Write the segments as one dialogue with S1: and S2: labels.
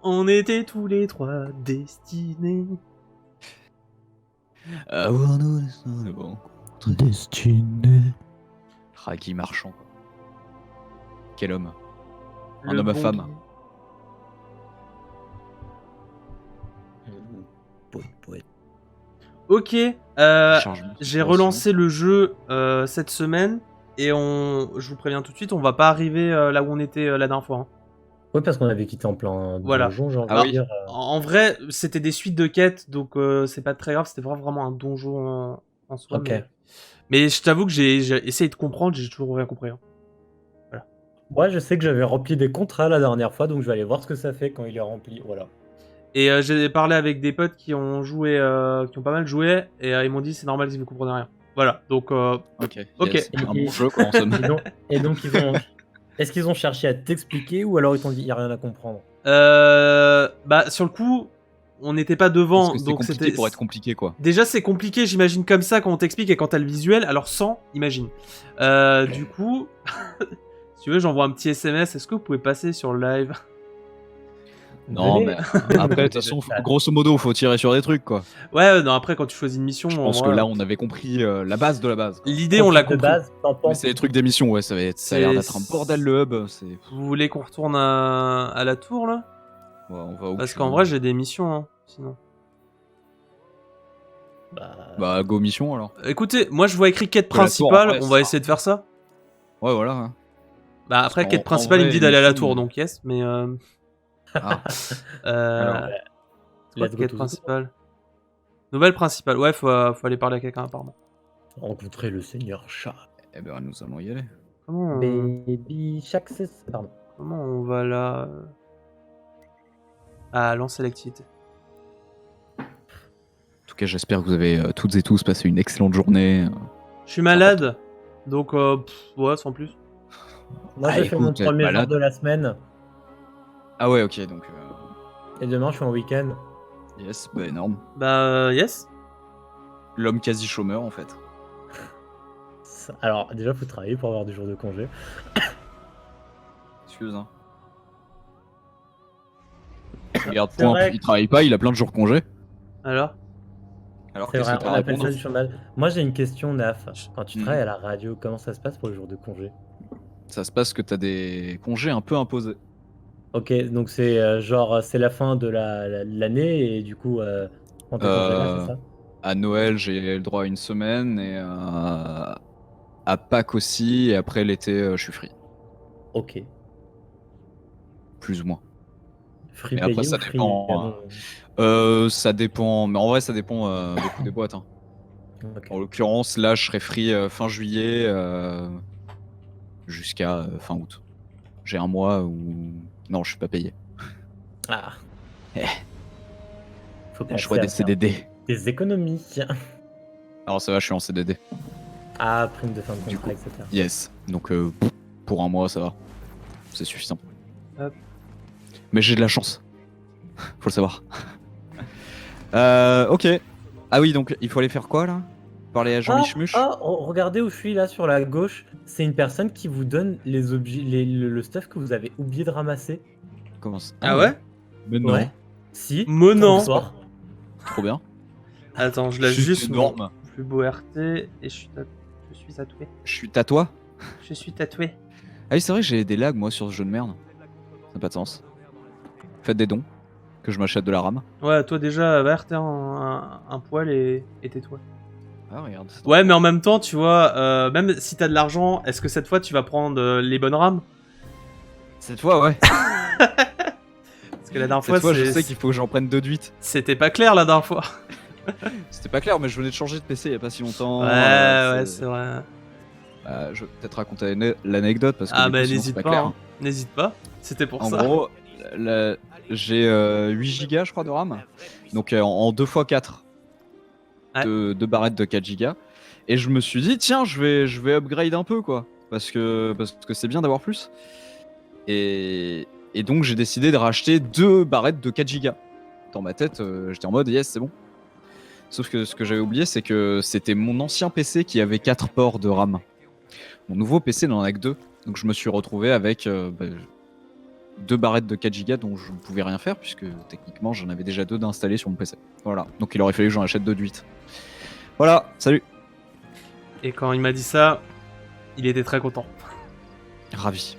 S1: On était tous les trois destinés.
S2: Avoir nos destins de rencontre destinés. Guy Marchand, quoi. Quel homme. Un homme à femme.
S3: Poète.
S1: Ok,
S2: Chargement de
S1: j'ai
S2: sensation.
S1: relancé le jeu cette semaine et je vous préviens tout de suite, on va pas arriver là où on était la dernière fois. Hein.
S3: Ouais, parce qu'on avait quitté en plein
S1: Voilà.
S3: donjon, j'ai envie
S2: Ah
S3: de
S2: oui.
S3: dire.
S1: En vrai, c'était des suites de quêtes, donc c'est pas très grave, c'était vraiment un donjon en soi.
S3: Ok.
S1: Mais je t'avoue que j'ai essayé de comprendre, j'ai toujours rien compris. Hein.
S3: Ouais, je sais que j'avais rempli des contrats la dernière fois, donc je vais aller voir ce que ça fait quand il est rempli. Voilà.
S1: Et j'ai parlé avec des potes qui ont joué, qui ont pas mal joué, et ils m'ont dit c'est normal si vous comprenez rien. Voilà, donc
S2: Ok.
S1: ok.
S2: Yes. Un bon jeu, quoi, en somme.
S3: Et donc ils ont. Est-ce qu'ils ont cherché à t'expliquer ou alors ils t'ont dit il n'y a rien à comprendre?
S1: Bah sur le coup, on n'était pas devant,
S2: Parce que c'est
S1: donc
S2: compliqué
S1: c'était
S2: pour être compliqué, quoi.
S1: Déjà c'est compliqué, j'imagine comme ça quand on t'explique et quand t'as le visuel, alors sans, imagine. Du coup, si tu veux, j'envoie un petit SMS. Est-ce que vous pouvez passer sur le live?
S2: Non, mais après, de toute façon, grosso modo, faut tirer sur des trucs, quoi.
S1: Ouais, non, après quand tu choisis une mission,
S2: Je pense que là, on avait compris la base de la base. quoi.
S1: L'idée, on l'a
S3: de
S1: compris.
S3: base,
S2: Mais c'est des trucs d'émission, ouais, ça a l'air d'être un bordel le hub.
S1: Vous voulez qu'on retourne à la tour là?
S2: Ouais, on va où
S1: Parce
S2: tu
S1: qu'en
S2: veux.
S1: vrai, j'ai des missions, hein, sinon.
S2: Bah, go mission alors.
S1: Écoutez, moi je vois écrit quête
S2: Que la tour,
S1: principale,
S2: en vrai,
S1: on va
S2: ça-
S1: essayer de faire ça.
S2: Ouais, voilà. hein.
S1: Bah
S2: Parce
S1: après,
S2: qu'en-
S1: quête
S2: en
S1: principale, il me
S2: vrai,
S1: dit d'aller à la
S2: mission,
S1: tour, donc yes, mais
S2: Ah,
S1: euh... c'est quoi
S3: let's go
S1: quête
S3: to the
S1: principale? Nouvelle principale, ouais, faut aller parler à quelqu'un apparemment.
S3: Rencontrer le seigneur chat.
S2: eh ben, nous allons y aller.
S1: Comment on...
S3: Baby Shaxes. Pardon.
S1: Comment on va là Ah, lancer l'activité.
S2: En tout cas, j'espère que vous avez toutes et tous passé une excellente journée.
S1: Je suis malade, donc ouais, sans plus.
S3: Moi
S2: Ah,
S3: j'ai fait mon
S2: écoute,
S3: premier jour
S2: malade.
S3: de la semaine
S2: Ah ouais, ok, donc
S3: et demain je suis en week-end.
S2: yes, bah énorme.
S1: Bah yes.
S2: L'homme quasi chômeur en fait.
S3: Alors déjà faut travailler pour avoir des jours de congé.
S2: Excuse. Hein. Regarde,
S3: C'est vrai
S2: il travaille pas, il a plein de jours de congé.
S1: Alors
S2: Alors
S3: C'est
S2: qu'est-ce
S3: vrai,
S2: que
S3: on
S2: t'as à
S3: appelle ça
S2: répondre
S3: du chômage. Moi j'ai une question Naf. Quand tu
S2: Mhm.
S3: travailles à la radio, comment ça se passe pour les jours de congé?
S2: Ça se passe que t'as des congés un peu imposés.
S3: Ok, donc c'est genre c'est la fin de l'année et du coup on tes congés là, c'est ça?
S2: À Noël, j'ai le droit à une semaine et à Pâques aussi. Et après l'été, je suis free.
S3: Ok.
S2: Plus ou moins.
S3: Free
S2: Mais après,
S3: payé
S2: ça
S3: ou free
S2: dépend. Ça dépend. Mais en vrai, ça dépend beaucoup des boîtes. Hein.
S3: Ok.
S2: En l'occurrence, là, je serai free fin juillet jusqu'à fin août. J'ai un mois où. Non, je suis pas payé.
S3: Ah.
S2: Eh.
S3: Faut
S2: Le
S3: penser
S2: choix
S3: à
S2: des
S3: faire
S2: CDD.
S3: des économies.
S2: Alors ça va, je suis en CDD.
S3: Ah, prime de fin de
S2: Du
S3: contrat,
S2: coup.
S3: etc.
S2: Yes. Donc pour un mois, ça va. C'est suffisant.
S1: Hop.
S2: Mais j'ai de la chance. Faut le savoir. Ok. Ah oui, donc il faut aller faire quoi là? Parler à Jean Michmuche?
S3: Regardez où je suis là sur la gauche. C'est une personne qui vous donne les objets, le stuff que vous avez oublié de ramasser.
S2: Comment ça?
S1: Ah ouais?
S2: Mais non.
S3: Ouais. Si.
S1: Mais non.
S3: Bonsoir.
S2: Trop bien.
S1: Attends, je lâche
S2: C'est
S1: juste
S2: énorme.
S1: mon plus beau RT et je suis tatoué.
S2: Je suis tatoué.
S1: Je suis tatoué.
S2: Ah oui, c'est vrai que j'ai des lags moi sur ce jeu de merde. Ça n'a pas de sens. Faites des dons. Que je m'achète de la rame.
S1: Ouais, toi déjà, va RT un poil et tais-toi.
S2: Ah, regarde.
S1: Ouais, mais en même temps, tu vois, même si t'as de l'argent, est-ce que cette fois tu vas prendre les bonnes rames?
S2: Cette fois, ouais.
S1: Parce que la dernière
S2: Cette fois, je
S1: c'est-
S2: sais qu'il faut que j'en prenne 2 de 8.
S1: c'était pas clair la dernière fois.
S2: C'était pas clair, mais je venais de changer de PC il y a pas si longtemps.
S1: Ouais, c'est vrai.
S2: Je vais peut-être raconter l'anecdote parce que
S1: Ah
S2: du coup,
S1: bah
S2: sinon, c'est
S1: n'hésite
S2: pas
S1: pas,
S2: clair.
S1: hein. N'hésite pas. C'était pour
S2: En
S1: ça.
S2: gros, j'ai 8 Go je crois de RAM. Donc en 2x4
S1: Ouais.
S2: de barrettes de 4 Go. Et je me suis dit tiens, je vais upgrade un peu quoi. Parce que c'est bien d'avoir plus. Et donc j'ai décidé de racheter 2 barrettes de 4 Go. Dans ma tête, j'étais en mode yes, c'est bon. Sauf que ce que j'avais oublié, c'est que c'était mon ancien PC qui avait 4 ports de RAM. Mon nouveau PC n'en a que 2. Donc je me suis retrouvé avec 2 barrettes de 4 Go dont je ne pouvais rien faire puisque techniquement j'en avais déjà 2 d'installés sur mon PC. Voilà, donc il aurait fallu que j'en achète 2 de 8. Voilà, salut.
S1: Et quand il m'a dit ça, il était très content.
S2: Ravi.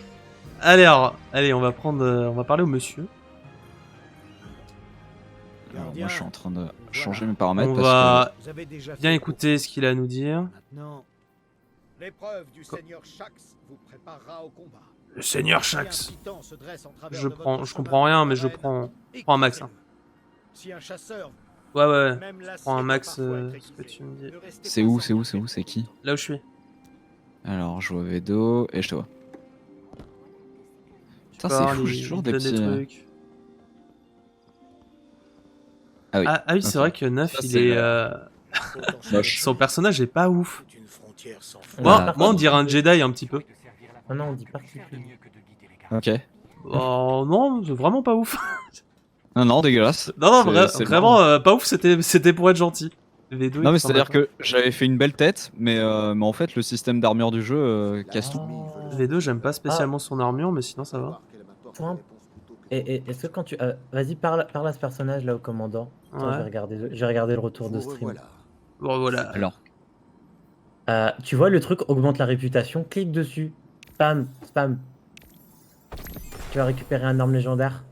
S1: Alors, allez, on va parler au monsieur.
S2: Alors moi je suis en train de changer mes paramètres
S1: On
S2: parce
S1: va
S4: Vous avez déjà
S1: bien
S4: fait
S1: écouter ce qu'il a à nous dire.
S4: Maintenant, l'épreuve du seigneur Shax vous préparera au combat.
S1: Le seigneur
S4: Si un
S1: Shax.
S4: titan se dresse en travers
S1: Je
S4: de votre
S1: prends, je
S4: chemin
S1: comprends rien, mais je
S4: d'arène,
S1: prends un max. Hein.
S4: Si un chasseur,
S1: Ouais, ouais.
S4: même la
S1: Prends un
S4: sienne,
S1: max,
S4: parfois être
S1: ce que
S4: aiguisée,
S1: tu me dis.
S4: ne restez
S2: c'est
S4: pas
S2: où,
S4: sans
S2: c'est où,
S4: vous
S2: c'est où, c'est qui?
S1: Là où je suis.
S2: Alors je vois Vedo et je te vois. Putain c'est
S1: Parle,
S2: fou, j'ai
S1: il
S2: toujours
S1: donne
S2: des petits...
S1: trucs.
S2: Ah oui.
S1: Ah oui, c'est
S2: Ok.
S1: vrai que Neuf,
S2: Ça,
S1: il
S2: c'est
S1: est.
S2: Moche.
S1: Son personnage est pas ouf.
S4: Toute une frontière sans
S3: Ouais.
S1: Moi,
S3: Par
S1: moi, on
S3: contre,
S1: dirait un Jedi un petit peu.
S3: Ah non, on dit particulier.
S2: Ok.
S1: Oh non, c'est vraiment pas ouf.
S2: Non, non, dégueulasse.
S1: Non, non,
S2: C'est
S1: vraiment pas ouf, c'était pour être gentil. V2,
S2: Non,
S1: il
S2: mais
S1: s'en
S2: c'est-à-dire
S1: bat
S2: que j'avais fait une belle tête, mais en fait, le système d'armure du jeu casse tout.
S1: pas. V2, j'aime pas spécialement son armure, mais sinon ça va.
S3: Point. Et est-ce que quand tu... vas-y, parle à ce personnage là au commandant. Attends,
S1: Ouais.
S3: je vais regarder le retour de
S4: Vous
S3: stream.
S4: revoilà.
S1: Bon, voilà.
S2: Alors,
S3: Tu vois le truc augmente la réputation, clique dessus. Spam, spam. Tu vas récupérer un arme légendaire.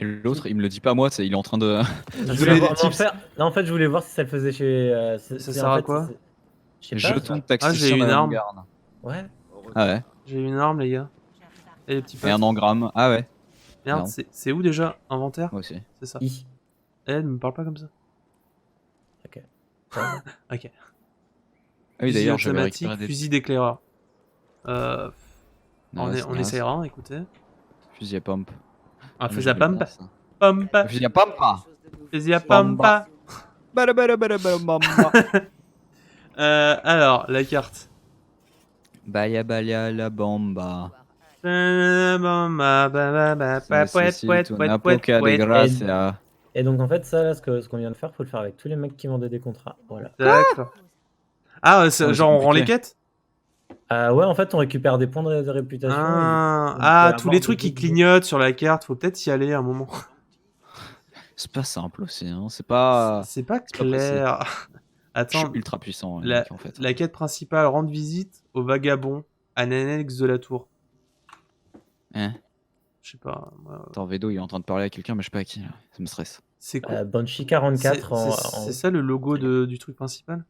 S2: et l'autre, il me le dit pas moi, il est en train de.
S3: Je
S2: donner
S3: voulais
S2: des
S3: voir-
S2: tips.
S3: Non, en fait, je voulais voir si ça le faisait chez...
S1: Ça sert à quoi?
S3: Je sais pas.
S2: Jeton de
S1: Ah, j'ai
S2: taxicien
S1: une arme.
S2: d'avant-garde.
S3: Ouais.
S2: Ah ouais.
S1: J'ai une arme, les gars. Et les petits
S2: Et
S1: potes.
S2: un engramme. Ah ouais.
S1: Merde,
S2: Non.
S1: c'est où déjà? Inventaire?
S2: Moi aussi.
S1: C'est ça.
S3: I.
S1: Eh, ne me parle pas comme ça.
S3: Ok.
S1: Ok.
S2: Ah oui,
S1: Fusil
S2: d'ailleurs, j'avais
S1: automatique,
S2: récupéré des
S1: fusil d'éclaireur.
S2: Non,
S1: On essayera, hein, écoutez.
S2: Fusil à pompe.
S1: Un
S2: mais
S1: fusil à
S2: j'aimais
S1: pompe.
S2: bien ça.
S1: Pompe.
S2: Fusil à pompe.
S1: Fusil à pompe.
S2: Bomba. Bada bada bada bada bomba.
S1: Alors, la carte.
S2: Baya baya la bomba.
S1: Necesito
S2: una poca de gracia.
S3: Et donc en fait, ça, là, ce qu'on vient de faire, faut le faire avec tous les mecs qui vendaient des contrats. Voilà.
S1: D'accord. Ah,
S2: Ah,
S1: genre
S2: c'est
S1: on rend les
S2: compliqué.
S1: quêtes?
S3: Ouais, en fait, on récupère des points de réputation.
S1: Ah,
S3: on
S1: ah,
S3: peut
S1: tous
S3: avoir
S1: les
S3: des
S1: trucs qui
S3: goodies.
S1: clignotent sur la carte, faut peut-être y aller à un moment.
S2: C'est pas simple aussi, hein. C'est pas.
S1: C'est pas
S2: pas précis.
S1: clair.
S2: Je suis
S1: Attends,
S2: ultra puissant, les
S1: la,
S2: mecs, en fait.
S1: la quête principale, rendre visite au vagabond à l'annexe de la tour.
S2: Hein.
S1: Je sais pas. moi,
S2: Attends, Vedo, il est en train de parler à quelqu'un, mais je sais pas à qui, là. Ça me stresse.
S1: C'est quoi?
S3: Banshee 44
S1: C'est ça le logo du truc principal?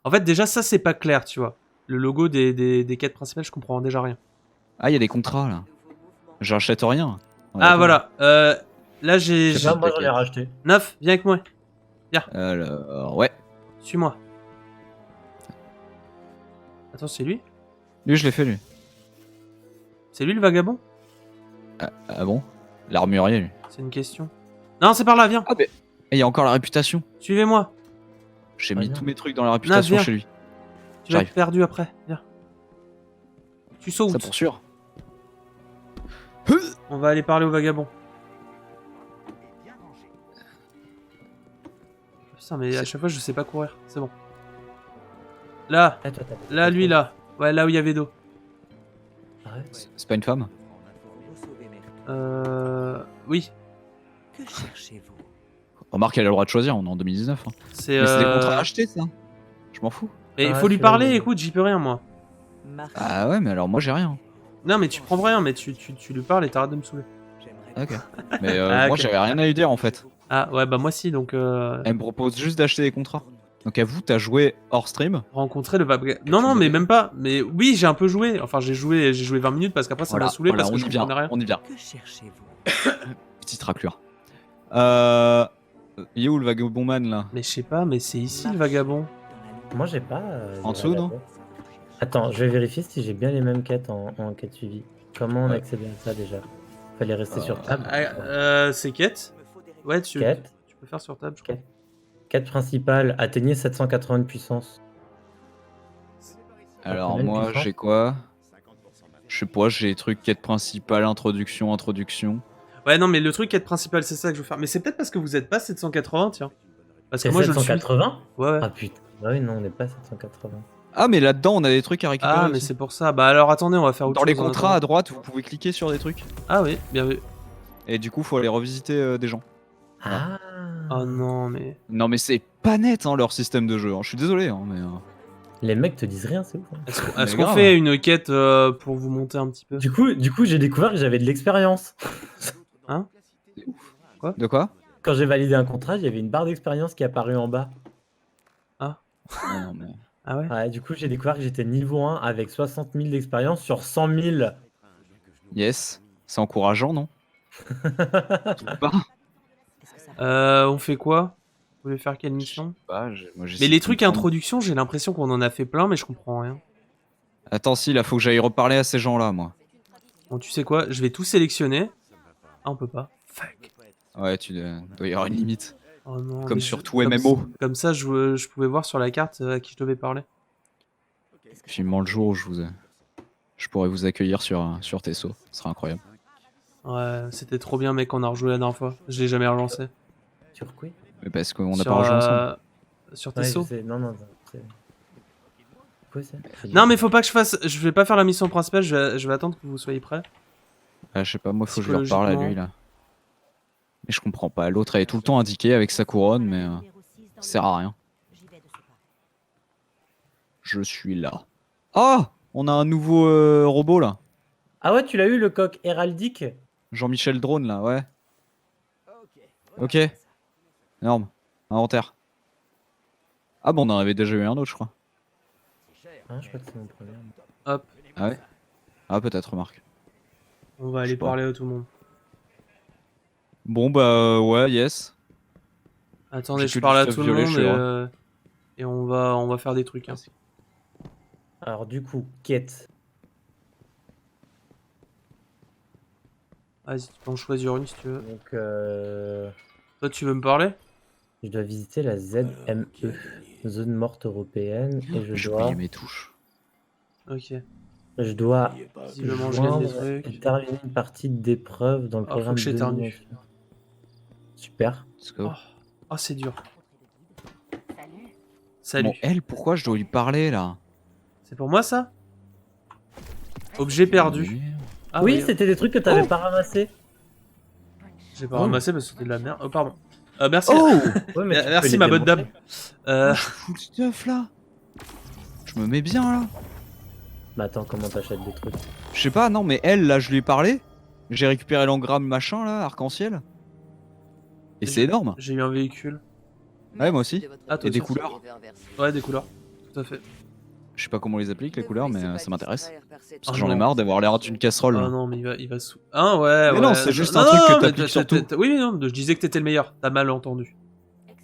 S1: En fait, déjà, ça, c'est pas clair, tu vois. Le logo des quêtes principales, je comprends déjà rien.
S2: Ah, il y a des contrats, là. J'achète rien. On est
S1: Ah,
S2: d'accord.
S1: voilà. Là, j'ai.
S3: Je sais pas, moi j'en ai racheté.
S1: Neuf, viens avec moi.
S2: Alors, ouais.
S1: Suis-moi. Attends, c'est lui?
S2: Lui, je l'ai fait, lui.
S1: C'est lui le vagabond?
S2: Ah bon? L'armurier, lui.
S1: C'est une question. Non, c'est par là, viens.
S2: Ah, mais. Et il y a encore la réputation.
S1: Suivez-moi.
S2: J'ai
S3: Ah,
S2: mis
S3: non.
S2: tous mes trucs dans la réputation
S1: viens.
S2: chez lui.
S1: Tu vas
S2: J'arrive.
S1: être perdu après. Viens. Tu sautes.
S2: Ça pour sûr.
S1: On va aller parler au vagabond. Putain, mais à chaque fois, je sais pas courir. C'est bon. Là,
S3: Ah, toi, t'as-
S1: là, lui, là. Ouais, là où il y avait d'eau.
S3: Ah ouais.
S2: C'est pas une femme?
S1: Oui.
S5: Que cherchez-vous?
S2: Remarque, elle a le droit de choisir, on est en 2019. Hein.
S1: C'est.
S2: Mais c'est des contrats achetés, ça. Je m'en fous.
S1: Et il
S3: Ah,
S1: faut lui
S3: celui-là,
S1: parler,
S3: il est-
S1: écoute, j'y peux rien, moi.
S5: Marie,
S2: Ah ouais, mais alors moi j'ai rien.
S1: Non, mais tu prends rien, mais tu lui parles et t'arrêtes de me saouler.
S5: j'aimerais
S2: Ok. Mais
S1: Ah,
S2: moi
S1: ok.
S2: j'avais rien à lui dire en fait.
S1: Ah, ouais, bah moi si, donc.
S2: Elle me propose juste d'acheter des contrats. Donc à vous, t'as joué hors stream.
S1: Rencontrer le vagabond. Non, non, mais même pas. Mais oui, j'ai un peu joué. Enfin, j'ai joué 20 minutes parce qu'après, ça m'a
S2: Voilà,
S1: saoulé
S2: voilà,
S1: parce que
S2: on
S1: je
S2: y vient,
S1: comprenais rien.
S2: on y vient.
S5: Que cherchez-vous?
S2: Petite raclure. Il est où le vagabond man là?
S1: Mais je sais pas, mais c'est ici le vagabond.
S3: Moi j'ai pas.
S2: En
S3: de
S2: dessous, non?
S3: vagabond. Attends, je vais vérifier si j'ai bien les mêmes quêtes en quête suivie. Comment on
S2: Ouais.
S3: accède à ça déjà? Fallait rester sur table.
S1: C'est quête. Ouais, tu
S3: Quête.
S1: peux faire sur table, je crois.
S3: Quête principale, atteignez 780 de puissance.
S2: Alors
S3: combien de
S2: moi
S3: puissance
S2: j'ai quoi? Je sais pas, j'ai des trucs quête principale, introduction.
S1: Ouais, non, mais le truc quête principale, c'est ça que je veux faire. Mais c'est peut-être parce que vous êtes pas 780, tiens. Parce que
S3: C'est
S1: moi, je le suis.
S3: 780?
S1: Ouais, ouais.
S3: Ah putain, bah oui, non, on n'est pas 780.
S2: Ah, mais là-dedans, on a des trucs à récupérer.
S1: Ah, mais
S2: aussi.
S1: c'est pour ça. Bah alors attendez, on va faire autre
S2: Dans les
S1: chose en
S2: contrats à
S1: attendant.
S2: droite, vous pouvez cliquer sur des trucs.
S1: Ah oui, bien vu.
S2: Et du coup, faut aller revisiter des gens.
S3: Ah.
S1: Oh non, mais.
S2: Non, mais c'est pas net, hein, leur système de jeu. Hein. Je suis désolé, hein, mais.
S3: Les mecs te disent rien, c'est ouf. Hein.
S1: Est-ce
S2: Mais
S1: qu'on
S2: grave.
S1: fait une quête pour vous monter un petit peu?
S3: Du coup, j'ai découvert que j'avais de l'expérience.
S2: De quoi?
S3: Quand j'ai validé un contrat, il y avait une barre d'expérience qui est apparue en bas.
S2: Ah, non, mais...
S1: Ah ouais?
S3: Ouais, du coup, j'ai découvert que j'étais niveau 1 avec 60 000 d'expérience sur 100 000.
S2: Yes. C'est encourageant, non? Bah,
S1: On fait quoi? Vous voulez faire quelle mission?
S2: moi, j'essaie
S1: Mais les
S2: de
S1: trucs
S2: comprendre.
S1: introduction, j'ai l'impression qu'on en a fait plein, mais je comprends rien.
S2: Attends, si, là, faut que j'aille reparler à ces gens-là, moi.
S1: Bon, tu sais quoi? Je vais tout sélectionner. Ah, on peut pas. Fuck.
S2: Ouais, doit y avoir une limite.
S1: Oh non.
S2: Comme
S1: mais
S2: sur
S1: je-
S2: tout
S1: comme
S2: MMO.
S1: ça- Comme ça, je pouvais voir sur la carte à qui je devais parler.
S2: Filmement le jour où je pourrais vous accueillir sur Tesso. Ce serait incroyable.
S1: Ouais, c'était trop bien, mec, on a rejoué la dernière fois. Je l'ai jamais relancé.
S3: Sur quoi?
S2: Mais parce qu'on n'a
S1: Sur,
S2: pas rejoué ensemble.
S1: Sur
S3: Ouais, je
S1: Tesso.
S3: sais. Non, c'est... Quoi ça?
S1: Non, mais faut pas que je fasse. Je vais pas faire la mission principale, je vais attendre que vous soyez prêts.
S2: Ah, je sais pas, moi, faut que je lui reparle à lui,
S1: Psychologiquement.
S2: là. Mais je comprends pas. L'autre, elle est tout le temps indiquée avec sa couronne, mais ça sert à rien. Je suis là. Ah! On a un nouveau robot, là.
S3: Ah ouais, tu l'as eu le coq héraldique?
S2: Jean-Michel Drone, là, ouais. Ok. Énorme. Inventaire. Ah bon, on en avait déjà eu un autre, je crois.
S3: Ah, je crois que c'est mon premier.
S1: Hop,
S2: Ah ouais? Ah, peut-être, remarque.
S1: on va
S2: Je
S1: aller
S2: sais pas.
S1: parler à tout le monde.
S2: Bon, bah, ouais, yes.
S1: Attendez,
S2: J'ai
S1: je
S2: que
S1: parle
S2: du
S1: à
S2: stuff
S1: tout le
S2: violet,
S1: monde
S2: je suis heureux.
S1: et on va faire des trucs. Hein.
S3: Alors du coup, quête.
S1: Vas-y, tu peux en choisir une si tu veux.
S3: Donc,
S1: Toi, tu veux me parler?
S3: je dois visiter la ZME, zone morte européenne, et
S2: J'ai oublié mes touches.
S1: Ok.
S3: je dois
S1: Visiblement, je gagne des
S3: joindre et
S1: trucs.
S3: terminer une partie d'épreuve dans le
S1: Ah, faut
S3: programme
S1: que
S3: de
S1: j'éternue.
S3: domination. Super.
S2: Let's go.
S1: Oh, c'est dur. Salut.
S2: Bon, elle, pourquoi je dois lui parler, là?
S1: C'est pour moi ça? Objet perdu. Ah
S3: oui, c'était des trucs que t'avais pas ramassés.
S1: J'ai pas
S3: Oh.
S1: ramassé parce que c'était de la merde. Oh, pardon. Merci.
S2: Oh!
S3: Ouais, mais tu peux
S1: Merci
S3: les
S1: ma bonne dame.
S3: démontrer.
S2: Full stuff, là. Je me mets bien, là.
S3: Bah attends, comment t'achètes des trucs?
S2: Je sais pas, non, mais elle, là, je lui ai parlé. J'ai récupéré l'engramme machin, là, arc-en-ciel. Et c'est énorme.
S1: J'ai eu un véhicule.
S2: Ouais, moi aussi.
S1: Ah, toi
S2: Et des
S1: aussi.
S2: couleurs.
S1: Ouais, des couleurs. Tout à fait.
S2: Je sais pas comment on les applique, les couleurs, mais ça m'intéresse. Parce
S1: Oh
S2: que j'en ai
S1: non.
S2: marre d'avoir l'air d'une casserole.
S1: Ah
S2: là.
S1: non, mais il va sous. Ah ouais,
S2: Mais
S1: ouais.
S2: non, c'est juste
S1: Non,
S2: un truc
S1: non,
S2: que
S1: mais
S2: t'appliques sur tout.
S1: Oui, non, je disais que t'étais le meilleur. T'as mal entendu.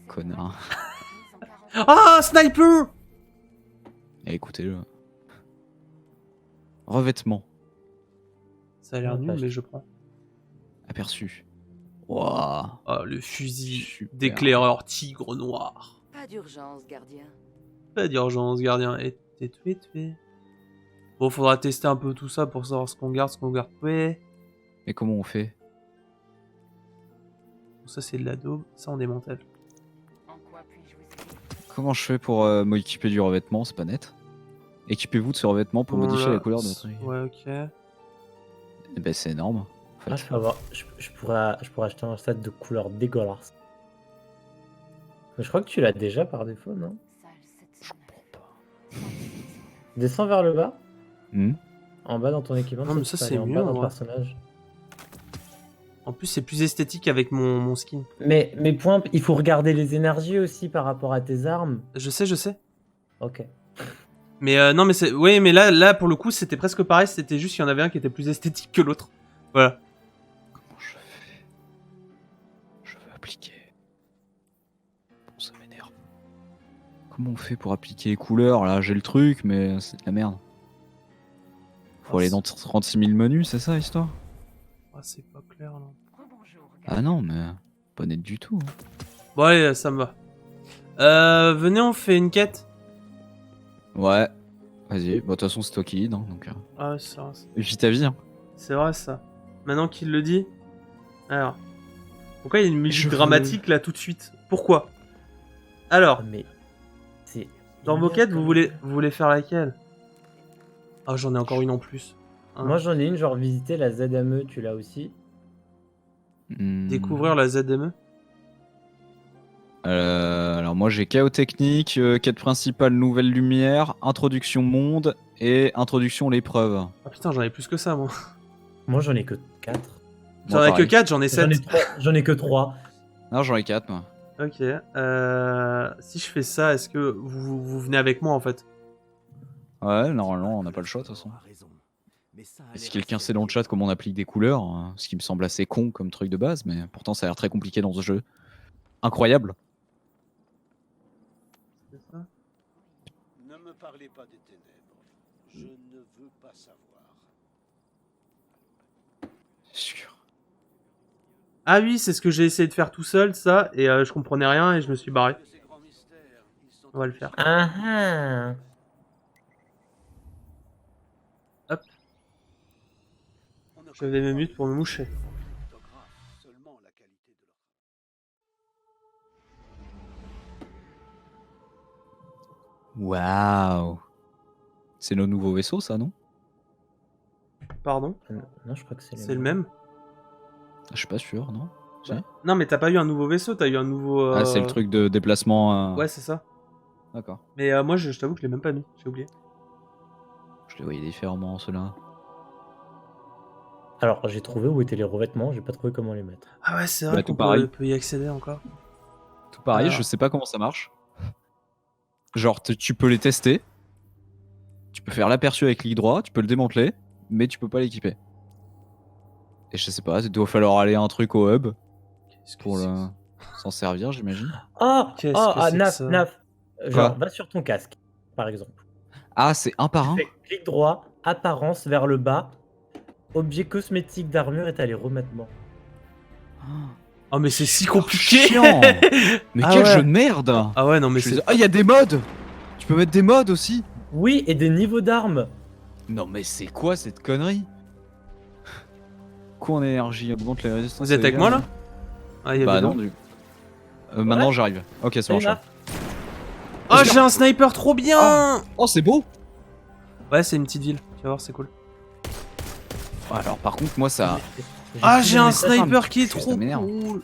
S2: Connard.
S1: Ah, sniper!
S2: Et écoutez-le. Revêtement.
S1: Ça a l'air
S3: Ah,
S1: nul,
S3: vache.
S1: mais je prends.
S2: Aperçu. Waouh.
S1: Ah, le fusil
S2: Super.
S1: d'éclaireur tigre noir.
S5: Pas d'urgence, gardien.
S1: Pas d'urgence, gardien. Et t'es tué. Bon, faudra tester un peu tout ça pour savoir ce qu'on garde, ce qu'on garde. Ouais.
S2: Mais comment on fait?
S1: Ça, c'est de la daube. Ça, on démantèle.
S2: Comment je fais pour m'équiper du revêtement? C'est pas net. Équipez-vous de ce revêtement pour modifier la couleur de votre truc.
S1: Ouais, ok.
S2: Eh ben c'est énorme. En fait.
S3: Ah, je pourrais acheter un set de couleurs dégueulasses. Mais je crois que tu l'as déjà par défaut, non?
S2: Je comprends pas.
S3: Descends vers le bas,
S2: Hmm.
S3: en bas dans ton équipement.
S1: Non, mais ça,
S3: tu peux
S1: c'est
S3: aller en
S1: mieux,
S3: bas
S1: en
S3: dans ton
S1: vrai.
S3: personnage.
S1: En plus, c'est plus esthétique avec mon skin.
S3: Mais mes points, il faut regarder les énergies aussi par rapport à tes armes.
S1: Je sais.
S3: Ok.
S1: Mais non, mais c'est. Oui, mais là, pour le coup, c'était presque pareil. C'était juste qu'il y en avait un qui était plus esthétique que l'autre. Voilà.
S2: Comment je fais? Je veux appliquer. Bon, ça m'énerve. Comment on fait pour appliquer les couleurs? Là, j'ai le truc, mais c'est de la merde. Faut
S1: Ah,
S2: aller
S1: c'est-
S2: dans 36 000 menus, c'est ça, histoire?
S1: Ah, c'est pas clair, là.
S2: Ah non, mais pas net du tout. hein.
S1: Bon, allez, ça me va. Venez, on fait une quête.
S2: Ouais. Vas-y. Bon, de toute façon, c'est toi qui lead, hein, donc...
S1: Ah, c'est vrai,
S2: vis ta vie, hein.
S1: c'est vrai, ça. Maintenant qu'il le dit. Alors. Pourquoi il y a une musique
S2: Je veux-
S1: dramatique là tout de suite? Pourquoi? Alors.
S3: Mais c'est
S1: Dans vos quêtes, vous voulez faire laquelle? Ah, j'en ai encore une en plus. Hein.
S3: Moi j'en ai une, genre visiter la ZME, tu l'as aussi.
S1: Découvrir la ZME.
S2: Alors moi j'ai chaos technique, quête principale nouvelle lumière, introduction monde et introduction l'épreuve.
S1: Ah putain, j'en ai plus que ça, moi.
S3: Moi j'en ai que 4.
S1: J'en ai que 4, j'en ai 7.
S3: J'en ai que 3.
S2: Non j'en ai 4 moi.
S1: Ok. Si je fais ça, est-ce que vous venez avec moi en fait?
S2: Ouais normalement on n'a pas le choix de toute façon. Et si quelqu'un sait dans le chat comment on applique des couleurs, ce qui me semble assez con comme truc de base, mais pourtant ça a l'air très compliqué dans ce jeu. Incroyable.
S1: C'est ça.
S4: Ne me parlez pas des ténèbres. Je ne veux pas savoir.
S2: Sûr.
S1: Ah oui, c'est ce que j'ai essayé de faire tout seul, ça, et je comprenais rien et je me suis barré.
S4: Ces grands mystères, ils sont
S1: On va le faire.
S3: Ah ah.
S4: On ne
S1: Je vais me mute pour me moucher.
S4: photographe seulement la qualité de leur
S2: Waouh. C'est nos nouveaux vaisseaux ça non?
S1: Pardon?
S3: Non, je crois que c'est
S1: C'est le même?
S2: Je suis pas sûr non? Si.
S1: Non, mais t'as pas eu un nouveau vaisseau, t'as eu un nouveau...
S2: Ah c'est le truc de déplacement.
S1: Ouais, c'est ça.
S2: D'accord.
S1: Mais moi, je t'avoue que je l'ai même pas mis, j'ai oublié.
S2: Je les voyais différemment ceux-là.
S3: Alors j'ai trouvé où étaient les revêtements, j'ai pas trouvé comment les mettre.
S1: Ah ouais, c'est vrai
S2: Bah,
S1: qu'on
S2: tout pareil.
S1: peut y accéder encore.
S2: Tout pareil,
S1: Alors.
S2: je sais pas comment ça marche. Genre tu peux les tester. Tu peux faire l'aperçu avec clic droit, tu peux le démanteler, mais tu peux pas l'équiper. Et je sais pas, il doit falloir aller à un truc au hub
S1: Qu'est-ce que
S2: pour
S1: c'est que
S2: le... s'en servir, j'imagine.
S3: Ah,
S1: Qu'est-ce
S3: ah,
S1: que
S3: ah,
S1: c'est que
S3: Naf,
S1: ça
S3: Naf. Genre,
S2: Quoi
S3: va sur ton casque, par exemple.
S2: Ah, c'est un par un?
S3: Fais clic droit, apparence vers le bas, objet cosmétique d'armure et t'as les revêtements.
S1: Oh, mais c'est si compliqué.
S2: Chiant. Mais
S1: Ah
S2: quel
S1: ouais.
S2: jeu de merde.
S1: Ah ouais, non, mais
S2: Je suis
S1: c'est...
S2: dés- Ah, il y a des modes. Tu peux mettre des modes aussi.
S3: Oui, et des niveaux d'armes.
S2: Non mais c'est quoi cette connerie? Coup en énergie, augmente les résistances.
S1: Vous êtes avec moi, là? Ah, il y avait
S2: Bah
S1: non.
S2: non, du maintenant j'arrive. Ok, c'est
S3: Salut,
S2: bon.
S3: Naf.
S1: Oh, j'ai un sniper trop bien.
S2: Oh, c'est beau.
S1: Ouais, c'est une petite ville. Tu vas voir, c'est cool.
S2: Alors par contre, moi ça...
S1: Ah,
S3: trouvé
S1: j'ai un
S3: message.
S1: sniper qui est
S2: Ça
S1: trop
S2: m'énerve.
S1: cool.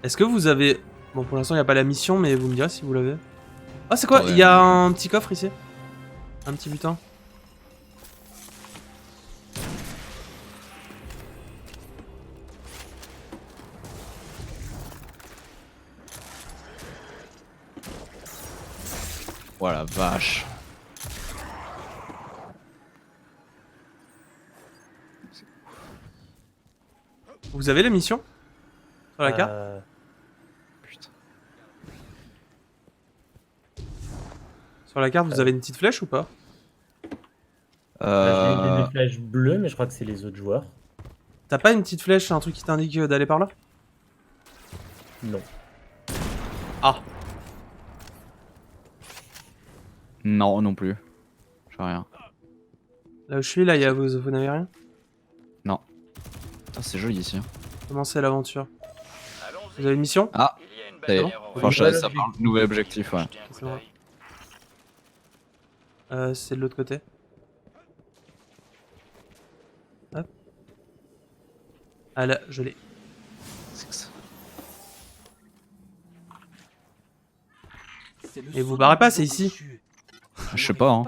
S1: Est-ce que vous avez... Bon, pour l'instant, il n'y a pas la mission, mais vous me direz si vous l'avez. Ah, c'est quoi?
S2: Ah ouais.
S1: Il y a un petit coffre ici. Un petit butin.
S2: Voilà, vache.
S1: Vous avez la mission? Sur la carte?
S2: Putain.
S1: Sur la carte, vous avez une petite flèche ou pas?
S3: J'ai des flèches bleues, mais je crois que c'est les autres joueurs.
S1: T'as pas une petite flèche, un truc qui t'indique d'aller par là?
S3: Non.
S1: Ah,
S2: Non, non plus. J'ai rien.
S1: là où je suis, là, vous n'avez rien?
S2: Ah, c'est joli ici.
S1: Commencez l'aventure. Vous avez une mission?
S2: Ah, ça y est.
S1: Bon.
S2: Enfin,
S3: Nouvel
S2: ça parle. Nouvel objectif, ouais.
S1: C'est vrai. C'est de l'autre côté. Hop. Ah là, je l'ai.
S2: C'est que ça.
S1: Et vous barrez pas, c'est ici.
S2: Je sais pas, hein.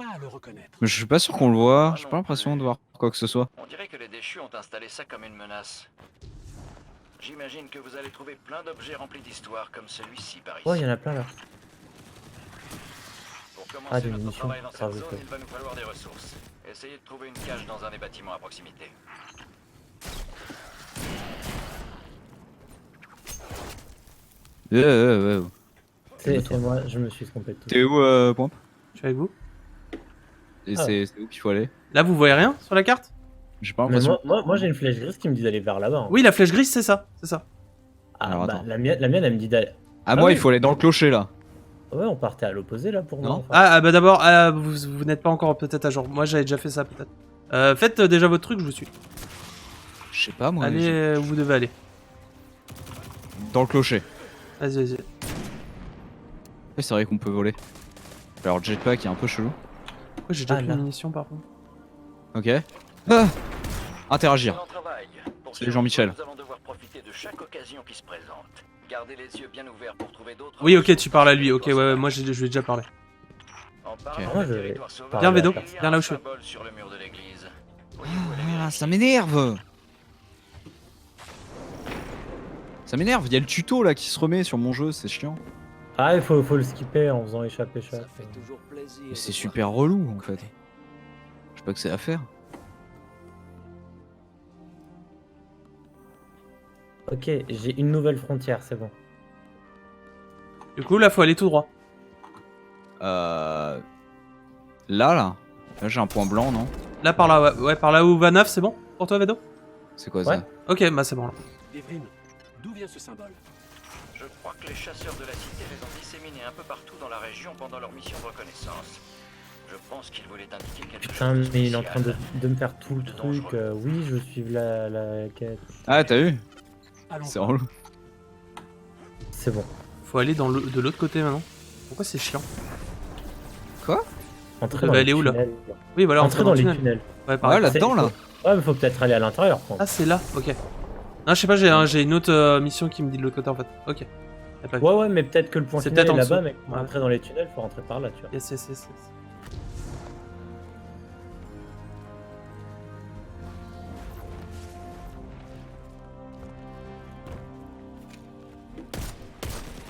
S2: Mais je suis pas sûr qu'on le voit. J'ai pas l'impression de voir quoi que ce soit.
S6: On dirait que les déchus ont installé ça comme une menace. J'imagine que vous allez trouver plein d'objets remplis d'histoire comme celui-ci par ici.
S3: Oh, il y en a plein là.
S6: Pour commencer
S3: Ah, des
S6: notre
S3: munitions,
S6: travail dans
S3: ça
S6: cette
S3: vous
S6: zone,
S3: fait.
S6: il va nous falloir des ressources. Essayez de trouver une cage dans un des bâtiments à proximité.
S2: Ouais.
S3: C'est moi, je me suis trompé de tout.
S2: T'es où, Pompe?
S1: Je suis avec vous.
S2: Et
S3: Ah.
S2: c'est où qu'il faut aller?
S1: Là, vous voyez rien sur la carte?
S2: J'ai pas
S3: Mais
S2: l'impression.
S3: moi j'ai une flèche grise qui me dit d'aller vers là-bas. hein.
S1: Oui, la flèche grise, c'est ça. C'est ça.
S3: Ah,
S2: Alors,
S3: bah,
S2: attends.
S3: la mienne elle me dit d'aller.
S2: Ah, moi,
S3: oui.
S2: il faut aller dans le clocher là.
S3: Ouais, on partait à l'opposé là pour moi.
S2: Non.
S3: enfin.
S1: Ah, bah d'abord, vous n'êtes pas encore peut-être à jour. Moi, j'avais déjà fait ça, peut-être. Faites déjà votre truc, je vous suis.
S2: Je sais pas, moi.
S1: Allez, où vous devez aller.
S2: Dans le clocher.
S1: Vas-y, vas-y.
S2: Ouais, c'est vrai qu'on peut voler. Alors, jetpack est un peu chelou.
S1: Ouais, j'ai déjà
S3: Ah,
S1: plus
S3: là.
S1: de munitions par contre.
S2: Ok. Ah Interagir.
S6: Excellent travail. Pour
S2: Salut
S6: ce
S2: Jean-Michel.
S6: Nous allons devoir profiter de chaque occasion qui se présente. Gardez les yeux bien ouverts pour trouver d'autres.
S1: Oui, ok, tu parles à lui. Ok, ouais, moi je lui ai déjà parlé.
S6: En parlant
S3: Moi,
S6: des
S3: je vais
S6: territoires sauvages,
S3: parler à
S1: Viens, Vedo,
S3: personne.
S6: il y a
S1: viens
S6: un
S1: là où je suis.
S6: symbole sur le mur de l'église. Pourriez-vous aller
S2: Ah,
S6: vérifier
S2: ça m'énerve. Ça m'énerve, il y a le tuto là qui se remet sur mon jeu, c'est chiant.
S3: Ah, il faut le skipper en faisant échapper
S5: Ça
S3: chaque.
S5: fait toujours plaisir.
S2: Et
S5: de
S2: c'est
S5: voir
S2: super
S5: que
S2: relou
S5: vous
S2: en fait.
S5: comprenez.
S2: Je sais pas que c'est à faire.
S3: Ok, j'ai une nouvelle frontière, c'est bon.
S1: Du coup, là, faut aller tout droit.
S2: Là, là j'ai un point blanc, non?
S1: Là, par là, ouais, par là où va Naf, c'est bon pour toi, Vedo?
S2: C'est quoi
S3: Ouais.
S2: ça?
S1: Ok, bah c'est bon là.
S7: Devrim, d'où vient ce symbole?
S6: Je crois que les chasseurs de la cité les ont disséminés un peu partout dans la région pendant leur mission de reconnaissance. Je pense qu'ils voulaient indiquer quelque
S3: Putain,
S6: chose de
S3: mais il est en train
S6: spécial.
S3: de me faire tout le
S6: De
S3: truc.
S6: dangereux.
S3: Oui, je suis la quête.
S2: Ah, t'as vu?
S7: Allons.
S2: C'est relou.
S3: C'est bon.
S1: Faut aller de l'autre côté maintenant. Pourquoi c'est chiant?
S3: Entrer
S1: Bah,
S3: dans
S1: elle
S3: les
S1: est où, là
S3: tunnels.
S1: Oui, voilà,
S3: Entrer
S1: entre
S3: dans
S1: le
S3: les
S1: tunnel.
S3: tunnels.
S1: Ouais, par
S2: Ouais,
S1: là.
S2: là-dedans là.
S3: Ouais, mais faut peut-être aller à l'intérieur. Quoi.
S1: Ah, c'est là, ok. Non, je sais pas, j'ai une autre mission qui me dit de l'autre côté en fait. Ok. Y a pas-
S3: Ouais, mais peut-être que le point
S1: C'est
S3: final est
S1: peut-être en
S3: là-bas,
S1: dessous.
S3: mais pour
S1: Ouais.
S3: entrer dans les tunnels, faut rentrer par là, tu vois.
S1: Yes, yes, yes, yes.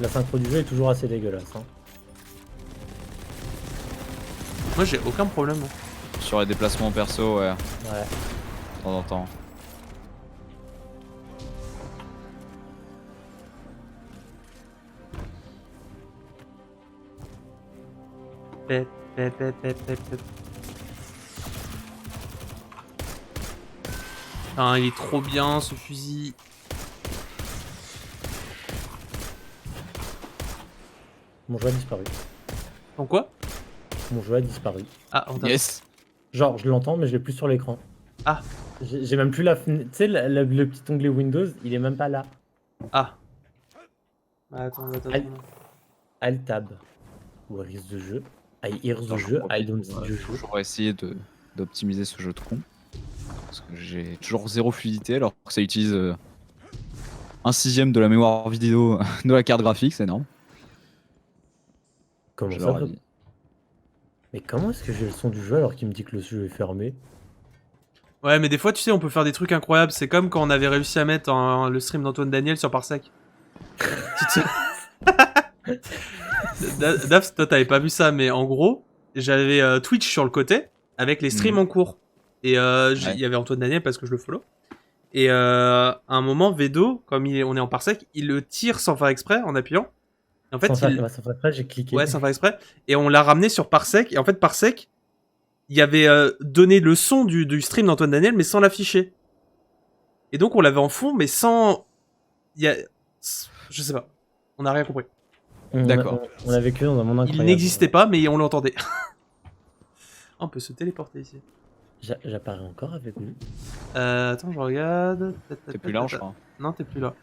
S3: La synchro du jeu est toujours assez dégueulasse. Hein.
S1: Moi, j'ai aucun problème. Hein.
S2: Sur les déplacements perso, ouais,
S3: Ouais.
S2: de temps en temps.
S1: Pet, pet, pet, pet, pet, pet. Ah, il est trop bien ce fusil.
S3: Mon jeu a disparu.
S1: Donc quoi?
S3: Mon jeu a disparu.
S1: Ah, on t'a...
S2: Yes.
S3: Genre, je l'entends, mais je l'ai plus sur l'écran.
S1: Ah.
S3: J'ai même plus la fenêtre. Tu sais, le petit onglet Windows, il est même pas là.
S1: Ah. Attends, attends,
S3: Aïe.
S1: attends.
S3: Alt tab. Where is the jeu? I hear the jeu. I don't see the jeu.
S2: Toujours essayer d'optimiser ce jeu de con. Parce que j'ai toujours zéro fluidité alors que ça utilise 1/6 de la mémoire vidéo de la carte graphique, c'est énorme.
S3: Comment
S2: Je
S3: ça
S2: leur ai
S3: peut-
S2: dit.
S3: Mais comment est-ce que j'ai le son du jeu alors qu'il me dit que le jeu est fermé?
S1: Ouais, mais des fois, tu sais, on peut faire des trucs incroyables. C'est comme quand on avait réussi à mettre le stream d'Antoine Daniel sur Parsec. Tu te- Daf, toi, t'avais pas vu ça, mais en gros, j'avais Twitch sur le côté avec les streams en cours. Et il
S2: Ouais.
S1: y avait Antoine Daniel parce que je le follow. Et à un moment, Vedo, comme on est en Parsec, il le tire sans faire exprès en appuyant. En fait,
S3: Sans faire exprès, j'ai cliqué.
S1: ouais, sans faire exprès. Et on l'a ramené sur Parsec. Et en fait, Parsec, il y avait donné le son du stream d'Antoine Daniel, mais sans l'afficher. Et donc, on l'avait en fond, mais sans... Je sais pas. On n'a rien compris.
S2: D'accord.
S3: On a vécu dans un monde incroyable.
S1: Il n'existait pas, mais on l'entendait. On peut se téléporter ici.
S3: J'apparais encore avec lui.
S1: Attends, je regarde.
S2: T'es plus là, je crois.
S1: Non, t'es plus là.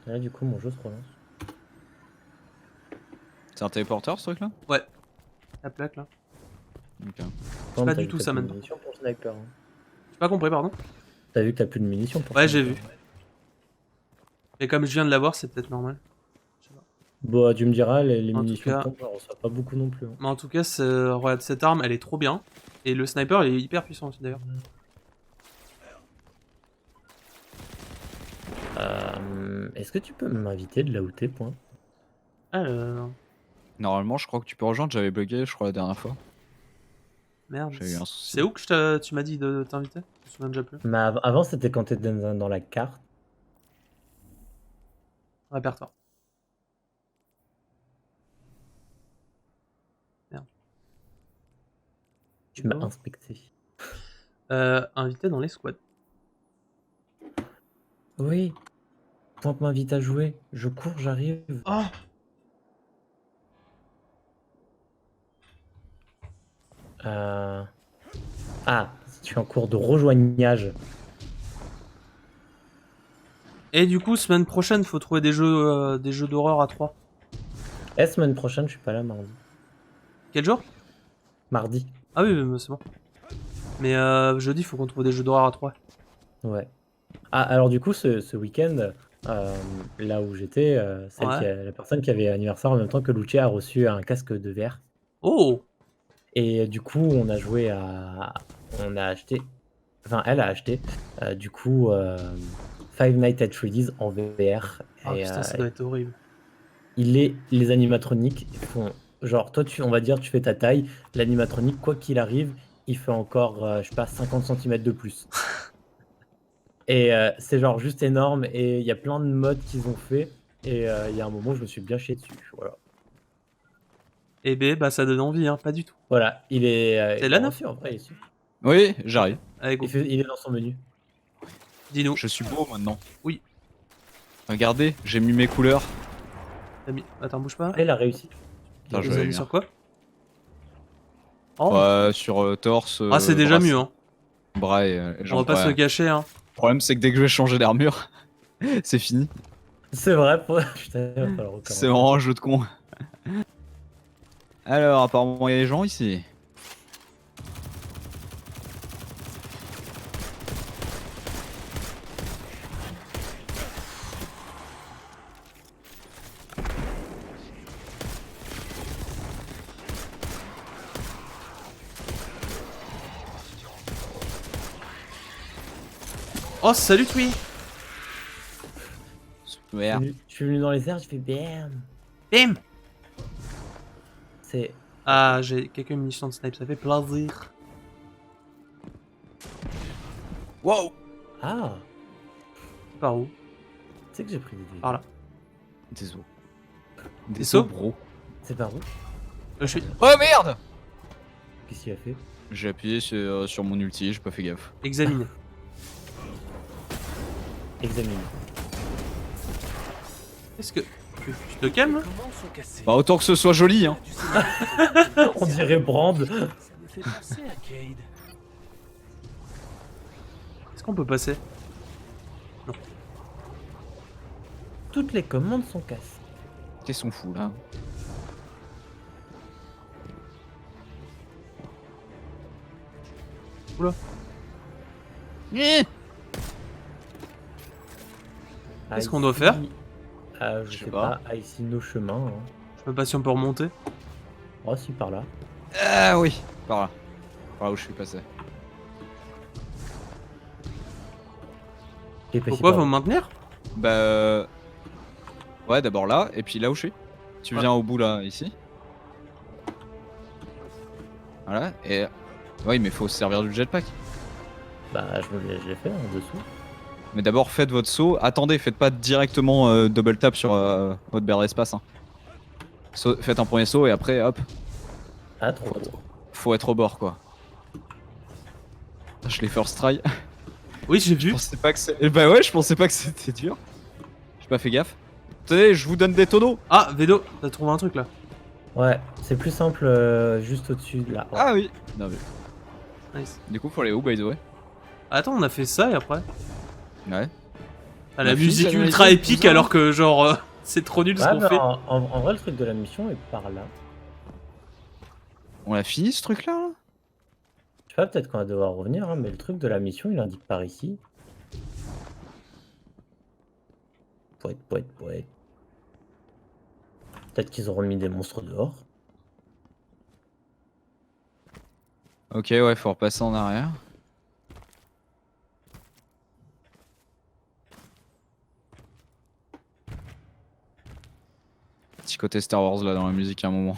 S3: Et là, du coup, mon jeu se relance.
S2: C'est un téléporteur ce truc là?
S1: La plaque, là.
S2: Ok.
S3: Tom,
S1: pas
S3: t'as
S1: du
S3: vu
S1: tout
S3: que
S1: ça,
S3: t'as plus de
S1: maintenant.
S3: munitions pour le sniper. Hein.
S1: J'ai pas compris, pardon.
S3: T'as vu que t'as plus de munitions pour
S1: Ouais,
S3: le
S1: j'ai
S3: sniper.
S1: vu. Et comme je viens de l'avoir, c'est peut-être normal. Je sais pas.
S3: Bon, tu me diras, les
S1: En tout
S3: munitions
S1: cas-
S3: de pompe, j'en reçois pas beaucoup non plus. Hein.
S1: Mais en tout cas, regarde, cette arme, elle est trop bien. Et le sniper, il est hyper puissant aussi, d'ailleurs.
S3: Est-ce que tu peux m'inviter de là où t'es, point?
S1: Alors...
S2: Normalement, je crois que tu peux rejoindre, j'avais bugué, je crois, la dernière fois.
S1: Merde.
S2: J'ai eu un souci.
S1: C'est où que tu m'as dit de t'inviter? Je me souviens déjà plus.
S3: Mais avant, c'était quand t'étais dans la carte.
S1: Répertoire. Merde.
S3: Tu m'as
S1: Bon.
S3: inspecté.
S1: Invité dans les squads.
S3: Oui. Point m'invite à jouer. Je cours, j'arrive.
S1: Oh!
S3: Ah, je suis en cours de rejoignage.
S1: Et du coup, semaine prochaine, faut trouver des jeux d'horreur à 3.
S3: La semaine prochaine, je suis pas là mardi.
S1: Quel jour?
S3: Mardi.
S1: Ah oui, c'est bon. Mais jeudi, faut qu'on trouve des jeux d'horreur à 3.
S3: Ouais. Ah, alors du coup, ce week-end, là où j'étais,
S1: Ouais.
S3: la personne qui avait anniversaire en même temps que Lucia a reçu un casque de VR.
S1: Oh!
S3: Et du coup, on a joué à... On a acheté... Enfin, elle a acheté, du coup, Five Nights at Freddy's en VR.
S1: Ah
S3: Et
S1: putain, ça doit être horrible.
S3: les animatroniques font... Genre, toi, on va dire, tu fais ta taille. L'animatronique, quoi qu'il arrive, il fait encore, je sais pas, 50 cm de plus. Et c'est genre juste énorme. Et il y a plein de modes qu'ils ont fait. Et il y a un moment où je me suis bien chié dessus. Voilà.
S1: Eh ben, bah ça donne envie, hein, pas du tout.
S3: Voilà, il est.
S1: C'est là,
S3: bon,
S1: neuf?
S3: si, en vrai, il est su.
S2: Oui, j'arrive.
S1: Allez, go.
S3: Il est dans son menu.
S1: Dis-nous.
S2: Je suis beau maintenant.
S1: Oui.
S2: Regardez, j'ai mis mes couleurs.
S1: T'as mis- Attends, bouge pas.
S3: Ah, il a réussi.
S2: Putain,
S1: Vous
S2: je vais
S1: avez mis
S2: bien.
S1: sur quoi? Oh!
S2: Sur torse.
S1: Ah, c'est déjà
S2: bras,
S1: mieux, hein.
S2: Bras et
S1: On va
S2: jambes.
S1: pas se
S2: Ouais.
S1: le cacher, hein.
S2: Le problème, c'est que dès que je vais changer d'armure, c'est fini.
S3: C'est vrai, putain, il va falloir recommencer.
S2: C'est vraiment un jeu de con. Alors, apparemment, il y a des gens ici.
S1: Oh, salut, Twi!
S2: Super.
S3: Je suis venu dans les airs, je fais bam.
S1: Bim!
S3: C'est.
S1: Ah, j'ai quelques munitions de snipe, ça fait plaisir.
S2: Wow.
S3: Ah,
S1: Par où?
S3: tu sais que j'ai pris des dégâts.
S1: Par là.
S2: Des os.
S1: Des os
S2: bro.
S3: C'est par où?
S1: Je suis
S2: Oh merde!
S3: Qu'est-ce qu'il a fait?
S2: J'ai appuyé sur mon ulti, j'ai pas fait gaffe.
S1: examiné.
S3: Examine.
S1: Est-ce que. Tu te calmes, là?
S7: Comment sont cassés?
S2: Bah, autant que ce soit joli, hein.
S7: Du Seigneur.
S3: On dirait Brand.
S7: Ça me fait penser à Cade.
S1: Est-ce qu'on peut passer?
S3: Toutes les commandes sont cassées.
S2: Qu'est-ce qu'on fout là?
S1: Oula. Qu'est-ce qu'on doit faire?
S3: Je sais pas. Ah, ici, nos chemins. Hein.
S1: Je sais même pas si on peut remonter.
S3: Oh, si, par là.
S2: Ah oui, par là. Par là où je suis passé.
S3: Et puis,
S1: Pourquoi
S3: c'est
S1: faut
S3: pas-
S1: me maintenir?
S2: Bah. Ouais, d'abord là, et puis là où je suis. Tu viens au bout là, ici. Voilà, et. Oui, mais faut se servir du jetpack.
S3: Bah, je l'ai fait en dessous.
S2: Mais d'abord, faites votre saut. Attendez, faites pas directement double tap sur votre barre d'espace. Hein. Faites un premier saut et après, hop,
S3: Ah, trop court.
S2: faut être au bord quoi. Je l'ai first try.
S1: Oui, j'ai
S2: Je
S1: vu.
S2: pensais pas que c'est. Bah ouais, je pensais pas que c'était dur. J'ai pas fait gaffe. Tenez, je vous donne des tonneaux.
S1: Ah, Vélo, t'as trouvé un truc là.
S3: Ouais, c'est plus simple juste au-dessus de là. Ouais.
S2: Ah oui. Non, mais...
S1: Nice.
S2: Du coup, faut aller où, by the way?
S1: Attends, on a fait ça et après.
S2: Ouais.
S1: Ah, la
S2: On a fini
S1: musique
S2: la
S1: ultra
S2: mission,
S1: épique
S2: tout ça
S1: alors que genre c'est trop nul ce
S3: Ouais,
S1: qu'on
S3: mais
S1: fait.
S3: en vrai, le truc de la mission est par là.
S2: On a fini ce truc là?
S3: Je sais pas, peut-être qu'on va devoir revenir, hein, mais le truc de la mission, il indique par ici. Poète. Peut-être qu'ils auront mis des monstres dehors.
S2: Ok, ouais, faut repasser en arrière. Petit côté Star Wars là dans la musique à un moment.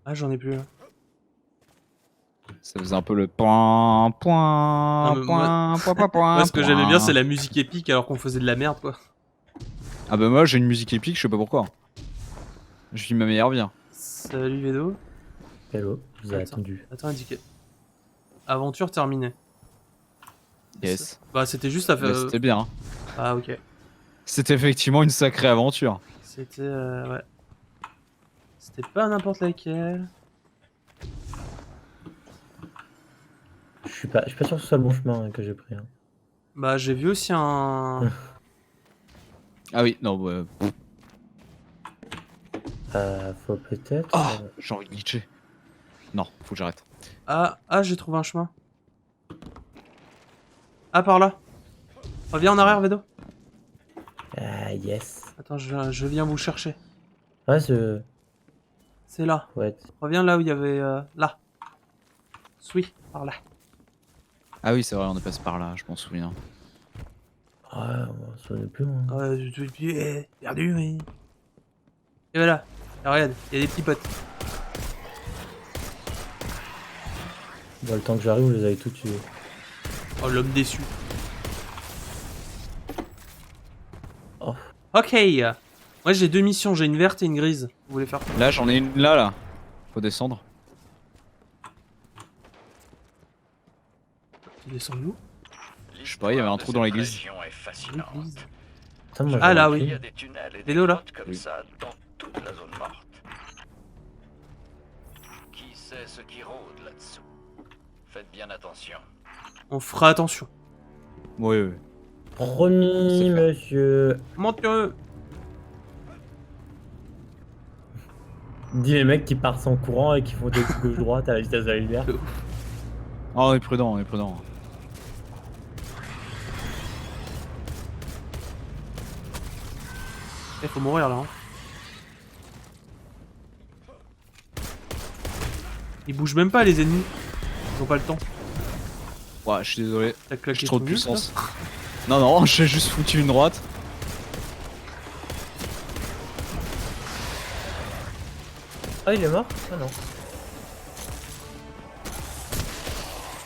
S1: Ah, j'en ai plus là.
S2: Ça faisait un peu le point,
S1: Non, mais moi-
S2: point.
S1: Moi, ce que j'aimais bien, c'est la musique épique alors qu'on faisait de la merde quoi.
S2: Ah bah moi j'ai une musique épique, je sais pas pourquoi. Je vis ma meilleure vie.
S1: Salut Védo.
S3: Hello, je vous ai
S1: Attends.
S3: attendu.
S1: Attends, indiqué. Aventure terminée.
S2: Yes.
S1: Bah, c'était juste à
S2: Bah,
S1: faire.
S2: c'était bien. Hein.
S1: Ah, ok.
S2: C'était effectivement une sacrée aventure.
S1: C'était. Ouais. C'était pas n'importe laquelle.
S3: Je suis pas sûr que ce soit le bon chemin hein, que j'ai pris. Hein.
S1: Bah, j'ai vu aussi un.
S2: Ah oui, non,
S3: Faut peut-être.
S2: Ah, j'ai envie de glitcher. Non, faut que j'arrête.
S1: Ah, j'ai trouvé un chemin. Ah, par là. Reviens en arrière, Vedo.
S3: Ah, yes.
S1: Attends, je viens vous chercher.
S3: Ouais,
S1: C'est là.
S3: ouais.
S1: Reviens là où il y avait... là. Suis, par là.
S2: Ah oui, c'est vrai, on est passé par là, je m'en souviens.
S3: Ah, on s'en est plus. Hein.
S1: Je suis perdu, oui. Et voilà. Alors, regarde, il y a des petits potes.
S3: Bon, le temps que j'arrive, vous les avez tous tués.
S1: Oh, l'homme déçu.
S3: Oh.
S1: Ok. Moi, j'ai 2 missions. J'ai une verte et une grise. Vous voulez faire quoi?
S2: Là, j'en ai une là. Faut descendre.
S1: Tu descends où?
S2: Je sais pas, il y avait un trou dans l'église.
S6: L'histoire de cette région est fascinante.
S1: L'église.
S3: Putain, moi,
S1: Ah,
S3: j'en ai
S1: là,
S3: plus.
S1: oui.
S6: Il y a des tunnels et des
S1: Vélo, là.
S6: grottes comme
S2: Oui.
S6: ça dans toute la zone morte. Qui sait ce qui rôde là-dessous? Faites bien attention.
S1: On fera attention.
S2: Oui.
S3: Promis,
S2: C'est fait.
S3: monsieur.
S1: Montueux.
S3: Dis les mecs qui partent en courant et qui font des coups gauche-droite à la vitesse de la lumière.
S2: Oh, on est prudent, on est prudent.
S1: Il faut mourir là. Hein. Ils bougent même pas les ennemis. Ils ont pas le temps.
S2: Ouais, je suis désolé.
S1: T'as claqué
S2: J'ai trop de
S1: ton muscle,
S2: puissance. Non, j'ai juste foutu une droite.
S3: Ah, il est mort? Ah non.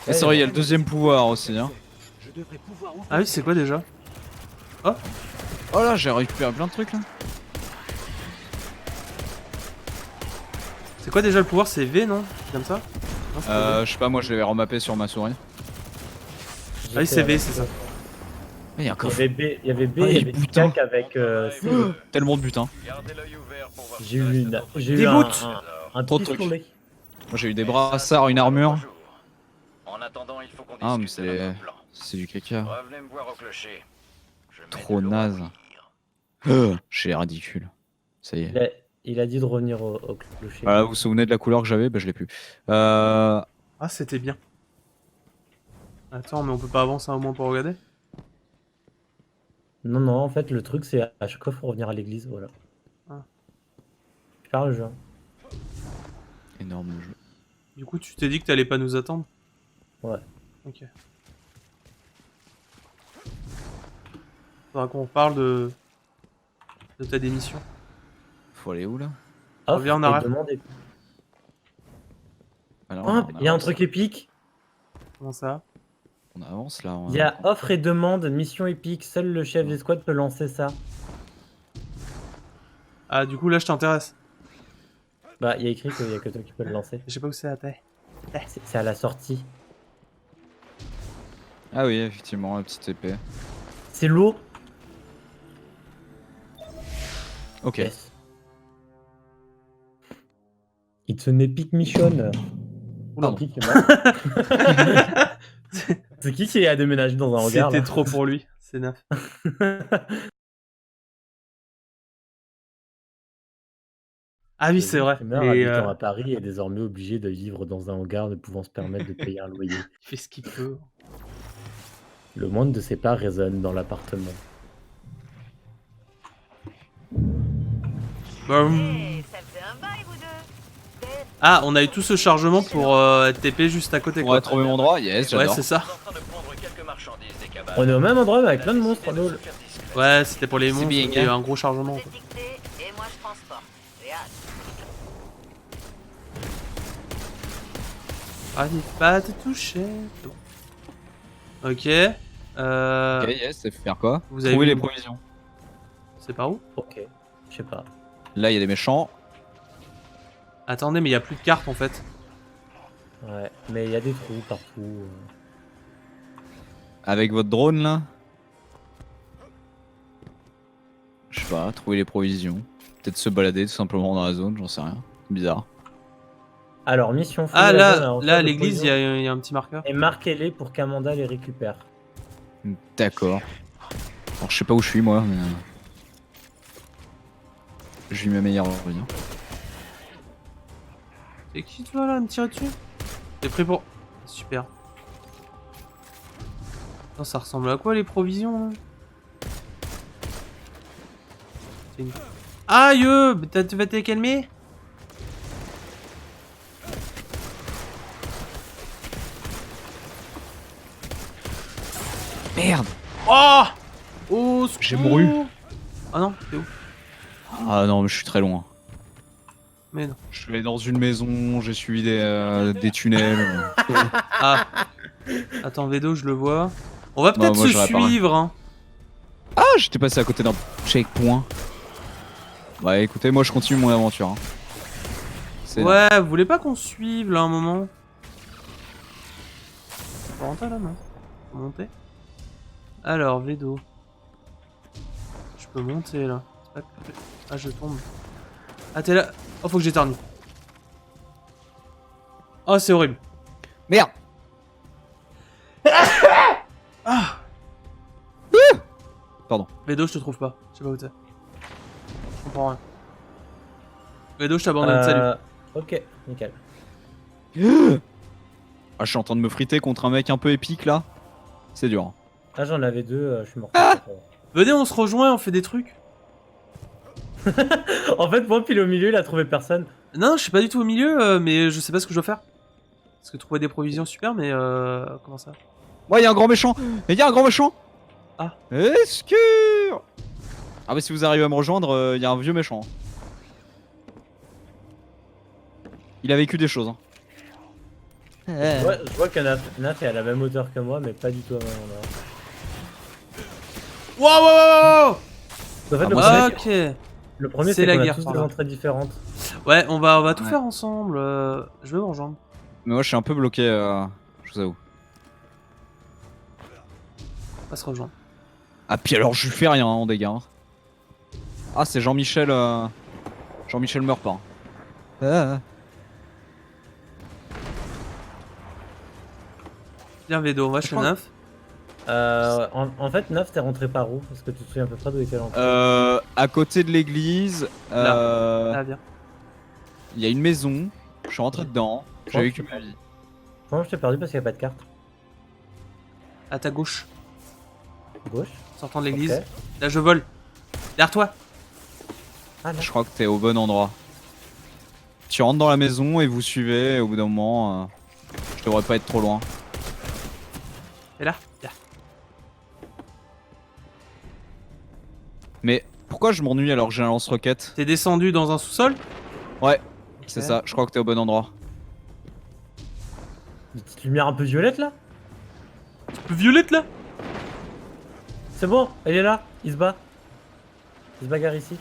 S2: Et c'est vrai, il y a le deuxième pouvoir aussi. Hein.
S7: Je devrais pouvoir ouvrir.
S1: Ah oui, c'est quoi déjà?
S2: Oh là, j'ai récupéré plein de trucs là.
S1: C'est quoi déjà le pouvoir? C'est V, non? Comme ça? Non, c'est pas V.
S2: Je sais pas, moi je l'avais remappé sur ma souris.
S1: Ah oui, c'est V, c'est ça.
S2: Il y a un
S3: Il y
S2: coffre.
S3: avait B, il y avait B,
S2: Ah,
S3: il y
S2: il
S3: avait
S2: putain.
S3: Cac avec C.
S2: Tellement de butin.
S6: Gardez l'œil ouvert pour voir
S3: J'ai
S6: ce
S3: eu
S6: reste
S3: une,
S6: d'autres
S3: j'ai eu
S1: Des
S3: un,
S1: boots.
S3: un
S2: Trop de
S3: pistolet.
S2: Moi j'ai eu des brassards, une armure.
S6: En attendant, il faut qu'on
S2: Ah, mais
S6: discute de
S2: c'est.
S6: notre plan.
S2: C'est du caca.
S6: Revenez me voir au clocher. Je mets
S2: Trop
S6: de l'eau à
S2: naze.
S6: bouillir.
S2: J'ai l'air ridicule. Ça y est.
S3: Il a dit de revenir au clocher.
S2: Voilà, vous vous souvenez de la couleur que j'avais? Bah je l'ai plus.
S1: Ah, c'était bien. Attends, mais on peut pas avancer un moment pour regarder?
S3: Non, en fait, le truc, c'est à chaque fois, faut revenir à l'église, voilà.
S1: Ah.
S3: Je pars le jeu.
S2: Énorme jeu.
S1: Du coup, tu t'es dit que t'allais pas nous attendre?
S3: Ouais.
S1: Ok. Faudra qu'on parle de ta démission.
S2: Faut aller où là?
S3: Hop,
S1: Reviens en
S3: et
S1: arrière.
S3: demandez.
S2: Alors,
S3: Hop,
S2: on
S3: il y a un
S2: avance.
S3: truc épique.
S1: Comment ça?
S2: On avance là.
S3: Il y a offre et demande, mission épique. Seul le chef d'escouade peut lancer ça.
S1: Ah, du coup, là, je t'intéresse.
S3: Bah, il y a écrit qu'il y a que toi qui peux le lancer.
S1: Je sais pas où c'est la taille.
S3: C'est à la sortie.
S2: Ah oui, effectivement, la petite épée.
S3: C'est lourd.
S2: Ok.
S3: Yes. It's an epic mission. Oula,
S2: Pardon.
S3: qui est mort. C'est qui a déménagé dans un hangar
S1: C'était
S3: là
S1: trop pour lui. C'est neuf. Ah oui, c'est vrai.
S3: Meurt,
S1: Et,
S3: habitant à Paris est désormais obligé de vivre dans un hangar ne pouvant se permettre de payer un loyer.
S1: il fait ce qu'il peut.
S3: Le moindre de ses pas résonne dans l'appartement.
S8: Ça faisait un bail, vous deux.
S1: Ah, on a eu tout ce chargement pour TP juste à côté,
S2: On
S1: quoi.
S2: va trouver mon droit, yes,
S1: Ouais,
S2: j'adore.
S1: c'est ça.
S6: Je suis en train de prendre quelques marchandises des cabanes.
S3: On est au même endroit mais avec plein de
S6: La
S3: monstres,
S6: décidé de
S3: lol.
S6: se faire discret.
S1: Ouais, c'était pour les
S2: C'est
S1: monstres.
S2: bien,
S1: Il y a eu
S2: hein.
S1: un gros chargement.
S8: C'est
S1: Quoi.
S8: dicté et moi je transporte. J'ai hâte.
S1: Arrive pas à te toucher. Ok.
S2: Ok, yes, ça fait faire quoi?
S1: Vous avez
S2: Trouver
S1: vu-
S2: les provisions.
S1: C'est par où?
S3: Ok, je sais pas.
S2: Là, il y a des méchants.
S1: Attendez, mais il y a plus de cartes en fait.
S3: Ouais, mais il y a des trous partout.
S2: Avec votre drone là. Je sais pas, trouver les provisions. Peut-être se balader tout simplement dans la zone, j'en sais rien. Bizarre.
S3: Alors, mission
S1: Ah
S3: fouiller la zone à
S1: là,
S3: recherche
S1: là à
S3: de
S1: l'église, il
S3: provisions
S1: y a un petit marqueur.
S3: Et marquez-les pour qu'Amanda les récupère.
S2: D'accord. Alors je sais pas où je suis moi, mais. Je lui mets meilleure vie. Hein.
S1: C'est qui toi là, me tirer dessus? T'es prêt pour... Super. Non, ça ressemble à quoi les provisions là? C'est une... Aïe! Tu vas te calmer?
S2: Merde.
S1: Oh! Oh,
S2: J'ai mouru.
S1: Ah non, t'es où?
S2: Ah non, mais je suis très loin.
S1: Mais non.
S2: Je vais dans une maison, j'ai suivi des tunnels.
S1: Ah. Attends, Vedo, je le vois. On va
S2: Bah,
S1: peut-être
S2: moi,
S1: se
S2: je réapparais.
S1: suivre, hein.
S2: Ah, j'étais passé à côté d'un checkpoint. Bah écoutez, moi je continue mon aventure. Hein. C'est
S1: Ouais, vous voulez pas qu'on se suive là un moment? On peut rentrer là, non? Faut monter? Alors, Vedo. Je peux monter là. C'est pas... Ah, je tombe. Ah, t'es là. Oh, faut que j'éternue. Oh, c'est horrible.
S2: Merde.
S1: Ah!
S2: Pardon.
S1: Vedo, je te trouve pas. Je sais pas où t'es. Je comprends rien. Vedo, je t'abandonne. Salut.
S3: Ok, nickel.
S2: Ah, je suis en train de me friter contre un mec un peu épique là. C'est dur. Hein.
S3: Ah, j'en avais deux, je suis mort.
S1: Venez, on se rejoint, on fait des trucs.
S3: En fait, moi, pile au milieu, il a trouvé personne.
S1: Non, je suis pas du tout au milieu, mais je sais pas ce que je dois faire. Parce que trouver des provisions, super, mais comment ça?
S2: Ouais, y'a un grand méchant. Mais y'a un grand méchant.
S1: Ah.
S2: Est-ce que... Ah bah si vous arrivez à me rejoindre, y'a un vieux méchant. Il a vécu des choses. Hein.
S3: Ouais, je vois que Naf est à la même hauteur que moi, mais pas du tout à même endroit.
S1: Wow, wow, wow.
S3: En fait,
S2: moi,
S1: Ok.
S3: le premier,
S1: c'est
S3: c'est
S1: la
S3: qu'on a
S1: guerre,
S3: tous
S1: par
S3: des
S1: là.
S3: entrées différentes.
S1: Ouais, on va tout
S2: Ouais.
S1: faire ensemble. Je vais vous rejoindre.
S2: Mais moi je suis un peu bloqué, je vous avoue.
S1: On va se rejoindre.
S2: Ah puis alors je lui fais rien en dégâts. Hein. Ah c'est Jean-Michel... Jean-Michel meurt pas. Hein.
S1: Viens, Vedo, on va chez Neuf.
S3: En fait, Naf, t'es rentré par où? Est-ce que tu te souviens à peu près d'où était l'entrée?
S2: À côté de l'église,
S1: Ah, viens.
S2: il y a une maison. Je suis rentré dedans. J'ai vécu ma vie.
S3: Moi, je t'ai perdu parce qu'il n'y a pas de carte.
S1: À ta gauche,
S3: Gauche.
S1: sortant de l'église.
S3: Ok.
S1: Là, je vole. Derrière toi.
S3: Ah, là.
S2: Je crois que t'es au bon endroit. Tu rentres dans la maison et vous suivez. Et au bout d'un moment, je devrais pas être trop loin.
S1: Et là, viens.
S2: Mais pourquoi je m'ennuie alors que j'ai un lance-roquette?
S1: T'es descendu dans un sous-sol?
S2: Ouais, c'est ça. Je crois que t'es au bon endroit.
S3: Une petite lumière un peu violette là?
S1: Violette là?
S3: C'est bon, elle est là, il se bat. Il se bagarre ici.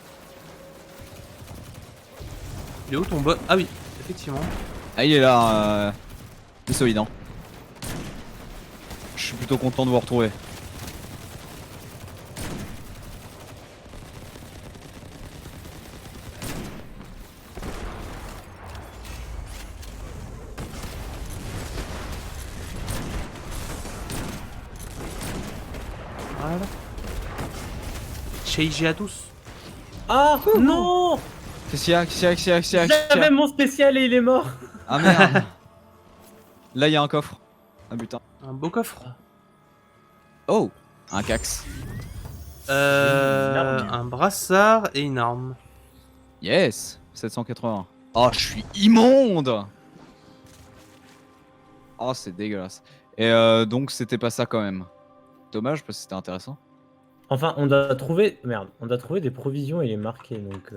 S1: Il est où ton bot? Ah oui, effectivement.
S2: Ah, il est là. C'est solide, hein. Je suis plutôt content de vous retrouver.
S1: Voilà. GG à tous.
S3: Ah non!
S2: Qu'est-ce qu'il y a? Qu'est-ce qu'il y a? Qu'est-ce qu'il y a? Qu'est-ce qu'il y a? Qu'est-ce qu'il y a
S3: J'avais mon spécial et il est mort.
S2: Ah merde. Là, il y a un coffre. Ah putain.
S1: Un beau coffre.
S2: Oh, un cax.
S3: arme.
S1: Un brassard et une arme.
S2: Yes, 780. Oh, je suis immonde. Oh, c'est dégueulasse. Et donc, c'était pas ça quand même. Dommage parce que c'était intéressant.
S3: Enfin, on doit trouver. Merde, on doit trouver des provisions et les marquer donc.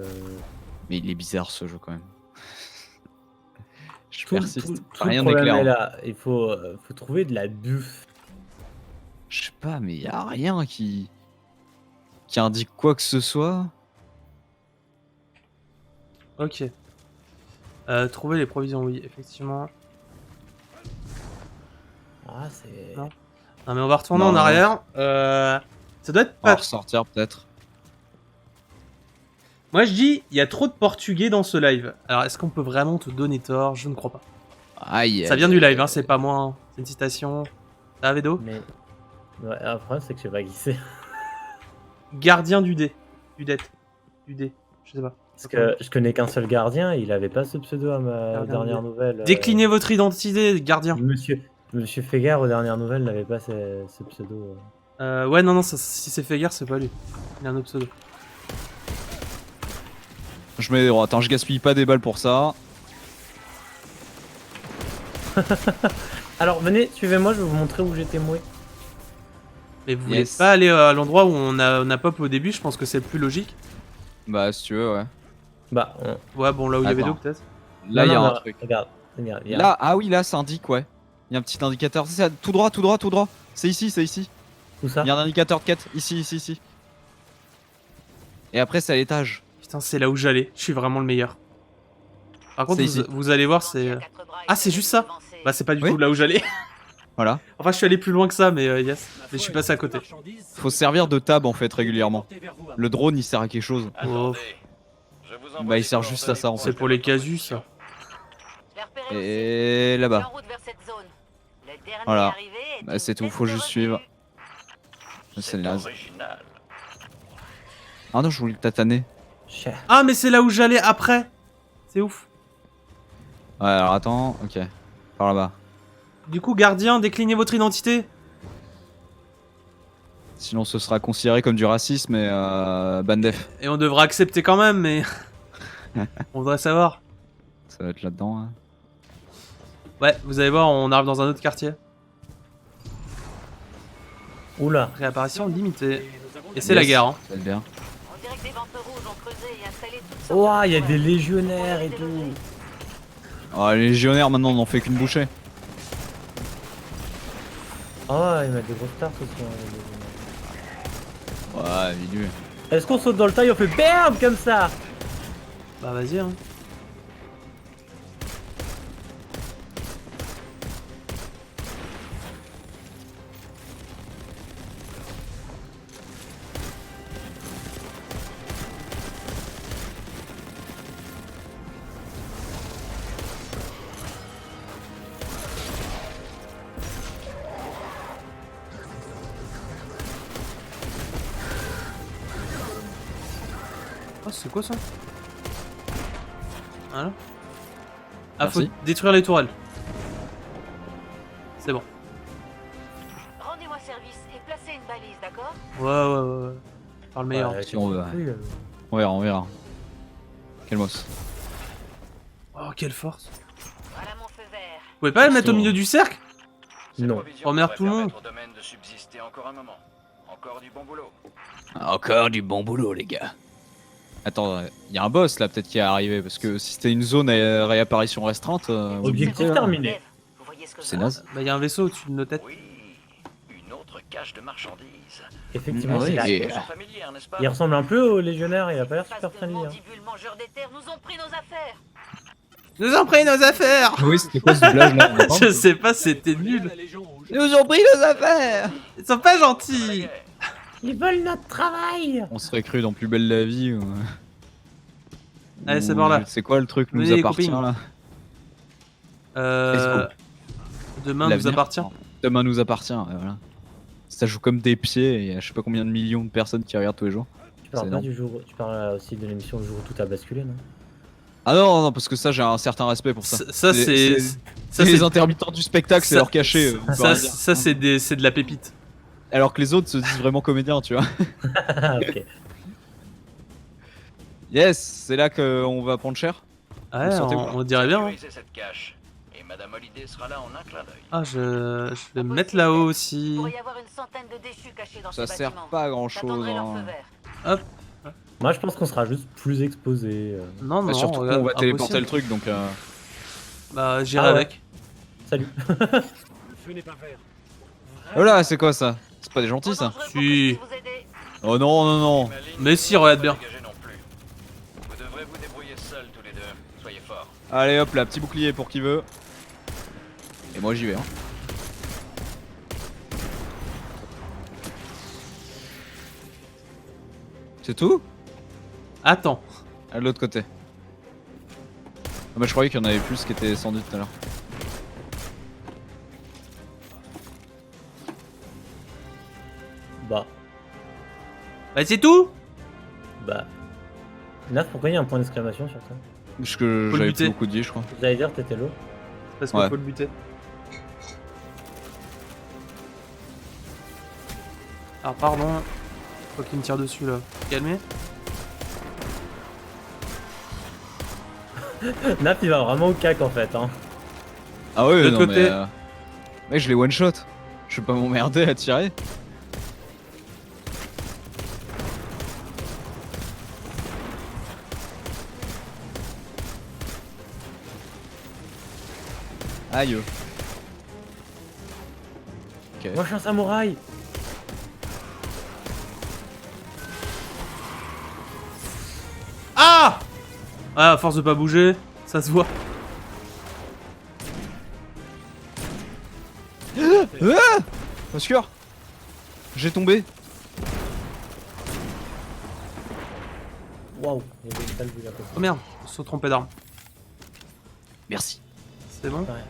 S2: Mais il est bizarre ce jeu quand même. Je
S3: Tout
S2: persiste.
S3: le
S2: Rien
S3: problème
S2: d'éclair.
S3: est
S2: Hein.
S3: là. Il faut trouver de la bouffe.
S2: Je sais pas, mais y a rien qui indique quoi que ce soit.
S1: Ok. Trouver les provisions, oui, effectivement.
S3: Ah, c'est.
S1: Non. Non mais on va retourner
S2: Non,
S1: en
S2: non.
S1: arrière. Ça doit être
S2: On va
S1: pas...
S2: ressortir peut-être.
S1: Moi je dis, il y a trop de portugais dans ce live. Alors est-ce qu'on peut vraiment te donner tort? Je ne crois pas.
S2: Aïe.
S1: Ça vient du live, hein, c'est pas moi. Hein. C'est une citation. Ça va, Vedo?
S3: Mais. Ouais, le problème, c'est que je sais pas qui c'est.
S1: Gardien du dé. Du det. Du dé. Je sais pas.
S3: Parce que je connais qu'un seul gardien, et il avait pas ce pseudo à ma
S1: Gardien
S3: dernière
S1: de-
S3: nouvelle.
S1: Déclinez votre identité, gardien.
S3: Monsieur Fégard, aux dernières nouvelles, n'avait pas ce pseudo.
S1: Ouais, non, si c'est Fegar, c'est pas lui. Il a un autre pseudo.
S2: Je mets des droits. Attends, je gaspille pas des balles pour ça.
S3: Alors, venez, suivez-moi, je vais vous montrer où j'étais moué.
S1: Mais vous voulez
S2: Yes.
S1: pas aller à l'endroit où on a pop au début, je pense que c'est le plus logique.
S2: Bah, si tu veux, ouais.
S3: Bah,
S1: Ouais, bon, là où il y avait
S2: Attends.
S1: l'eau, peut-être.
S2: Là, il y a
S3: non,
S2: un
S3: mais
S2: truc.
S3: Regarde, regarde.
S2: Là, ah oui, là, ça indique, ouais. Il y a un petit indicateur. C'est tout droit, tout droit, tout droit. C'est ici, c'est ici.
S3: Tout ça.
S2: Il y a un indicateur de quête. Ici, ici, ici. Et après, c'est à l'étage.
S1: Putain, c'est là où j'allais. Je suis vraiment le meilleur. Par contre,
S2: C'est
S1: vous allez voir, c'est... Ah, c'est juste ça. Bah, c'est pas du
S2: Oui.
S1: tout là où j'allais.
S2: Voilà.
S1: Enfin, je suis allé plus loin que ça, mais yes. Mais je suis passé à côté.
S2: Faut se servir de tab en fait régulièrement. Le drone il sert à quelque chose.
S6: Attendez. Je vous envoie
S2: Bah, il
S6: des
S2: sert juste à ça, en
S1: C'est pour les casus, ça.
S2: Et là-bas.
S8: En route vers cette zone. Le dernier
S2: Voilà.
S8: arrivé est
S2: Bah,
S8: une
S2: c'est tout,
S8: tête
S2: faut
S8: de
S2: juste
S8: refus.
S2: suivre. C'est
S6: C'est
S2: naze.
S6: original.
S2: Ah non, je voulais le tataner.
S3: Cher.
S1: Ah, mais c'est là où j'allais après. C'est ouf.
S2: Ouais, alors attends, ok. Par là-bas.
S1: Du coup, gardien, déclinez votre identité.
S2: Sinon, ce sera considéré comme du racisme et bandef.
S1: Et on devra accepter quand même, mais... on voudrait savoir.
S2: Ça va être là-dedans. Hein.
S1: Ouais, vous allez voir, on arrive dans un autre quartier.
S3: Oula.
S1: Réapparition limitée. Et c'est la
S2: Yes,
S1: guerre, hein.
S2: ça va être bien.
S8: On dirait que des ventes rouges ont creusé et installé toutes sortes
S3: Ouah, il y a
S8: de-
S3: des légionnaires et tout.
S2: Oh, les légionnaires maintenant on n'en fait qu'une bouchée.
S3: Ah, il m'a des grosses tartes aussi.
S2: Ouais, milieu.
S3: Est-ce qu'on saute dans le tas et on fait BAM comme ça?
S1: Bah vas-y, hein. Oh, c'est quoi ça? Voilà. Ah, faut
S2: Merci.
S1: détruire les tourelles. C'est bon.
S8: Rendez-moi service et placez une balise, d'accord?
S1: Ouais. Par le meilleur.
S3: Ouais,
S2: Si on veut.
S3: oui,
S2: On verra, on verra. Quel moss.
S1: Oh, quelle force.
S8: Voilà mon feu vert.
S1: Vous pouvez pas le mettre au milieu du cercle?
S6: Ces
S3: Non.
S6: provisions
S1: Emmerde
S6: devraient
S1: tout le monde.
S6: permettre au domaine de subsister encore un moment. Encore du bon boulot.
S2: Encore du bon boulot, les gars. Attends, il y a un boss là peut-être qui est arrivé parce que si c'était une zone à réapparition restreinte,
S3: Objectif
S2: ouais.
S3: terminé.
S8: Dave, vous voyez ce que je
S2: C'est
S8: vois?
S2: naze.
S1: Bah, y a un vaisseau au-dessus de nos têtes.
S6: Oui, une autre cache de marchandises.
S3: Effectivement,
S2: Ah
S3: c'est
S2: oui,
S3: là.
S2: et-
S6: Ils sont familières, n'est-ce pas?
S3: Il ressemble un peu au légionnaire, il a pas l'air
S8: Face
S3: super
S8: de
S3: friendly. Hein.
S8: mandibules mangeurs des terres nous ont pris nos affaires.
S1: Nous ont pris nos affaires.
S2: Oui, c'était quoi ce doublage là
S1: Je sais pas, c'était nul.
S2: Ils nous ont pris nos affaires.
S1: Ils sont pas
S6: Après la
S1: gentils.
S6: guerre.
S3: Ils veulent notre travail.
S2: On serait cru dans Plus belle la vie.
S1: Allez, c'est par là.
S2: C'est quoi le truc nous
S1: Venez, les
S2: appartient
S1: copines.
S2: là
S1: Demain nous
S2: L'avenir.
S1: appartient.
S2: Demain nous appartient, voilà. Ça joue comme des pieds et il y a je sais pas combien de millions de personnes qui regardent tous les jours.
S3: Tu parles
S2: C'est
S3: pas
S2: énorme.
S3: du jour, tu parles aussi de l'émission Le jour où tout a basculé, non?
S2: Ah non, non, parce que ça j'ai un certain respect pour ça.
S1: Ça, c'est...
S2: C'est
S1: Ça,
S2: les
S1: c'est...
S2: intermittents du spectacle, c'est
S1: ça-
S2: leur cachet. on peut
S1: Ça,
S2: rien dire.
S1: c'est de la pépite.
S2: Alors que les autres se disent vraiment comédiens, tu vois.
S3: Ah, ok.
S2: Yes, c'est là qu'on va prendre cher.
S1: Ouais,
S2: Vous sentez
S1: on dirait bien. Hein.
S6: Sécurisez cette cache. Et Madame Holiday sera là en un clin d'œil.
S1: Ah, je vais me mettre là-haut
S8: Il
S1: aussi.
S8: pourrait y avoir une centaine de déchus cachés dans
S2: Ça
S8: ces
S2: sert
S8: bâtiments.
S2: pas à grand chose.
S8: J'attendrai leur feu vert.
S3: Moi, je pense qu'on sera juste plus exposé.
S1: Non, non,
S2: Surtout
S1: regarde,
S2: qu'on va téléporter
S1: impossible.
S2: le truc donc.
S1: Bah, j'irai
S3: Ah ouais.
S1: avec.
S3: Salut.
S7: Le feu n'est pas vert.
S2: Oh là, c'est quoi ça? C'est pas des gentils ça?
S8: Trop dangereux pour que
S1: Si.
S8: je puisse vous aider.
S2: Oh non, non, non.
S6: Ma ligne
S1: Mais si,
S6: ne
S1: regarde
S6: sera
S1: bien.
S6: pas dégagée non plus. Vous devrez vous débrouiller seuls tous les deux. Soyez forts.
S2: Allez hop là, petit bouclier pour qui veut. Et moi j'y vais. Hein. C'est tout?
S1: Attends.
S2: À l'autre côté. Ah bah je croyais qu'il y en avait plus qui étaient descendus tout à l'heure.
S3: Bah,
S1: Bah, c'est tout.
S3: bah. Naf, pourquoi il y a un point d'exclamation sur toi?
S2: Parce que
S1: Faut le
S2: j'avais
S1: buter.
S2: plus beaucoup de vie, je crois.
S3: Vous allez dire t'étais low?
S1: Parce qu'il
S2: Ouais.
S1: faut le buter. Alors pardon. Faut qu'il me tire dessus là. Calmez.
S3: Naf, il va vraiment au cac en fait. Hein.
S2: Ah ouais,
S1: De
S2: non
S1: l'autre côté.
S2: mais... Mec, je l'ai one shot. Je vais pas m'emmerder à tirer. Aïe. Ok.
S3: Moi, je suis un samouraï.
S1: Ah! Ah, à force de pas bouger, ça se voit.
S2: Oscar, j'ai tombé.
S3: Waouh, il y avait une balle à côté.
S1: Oh merde, on se trompé d'arme.
S2: Merci.
S1: C'est bon?
S3: Ouais.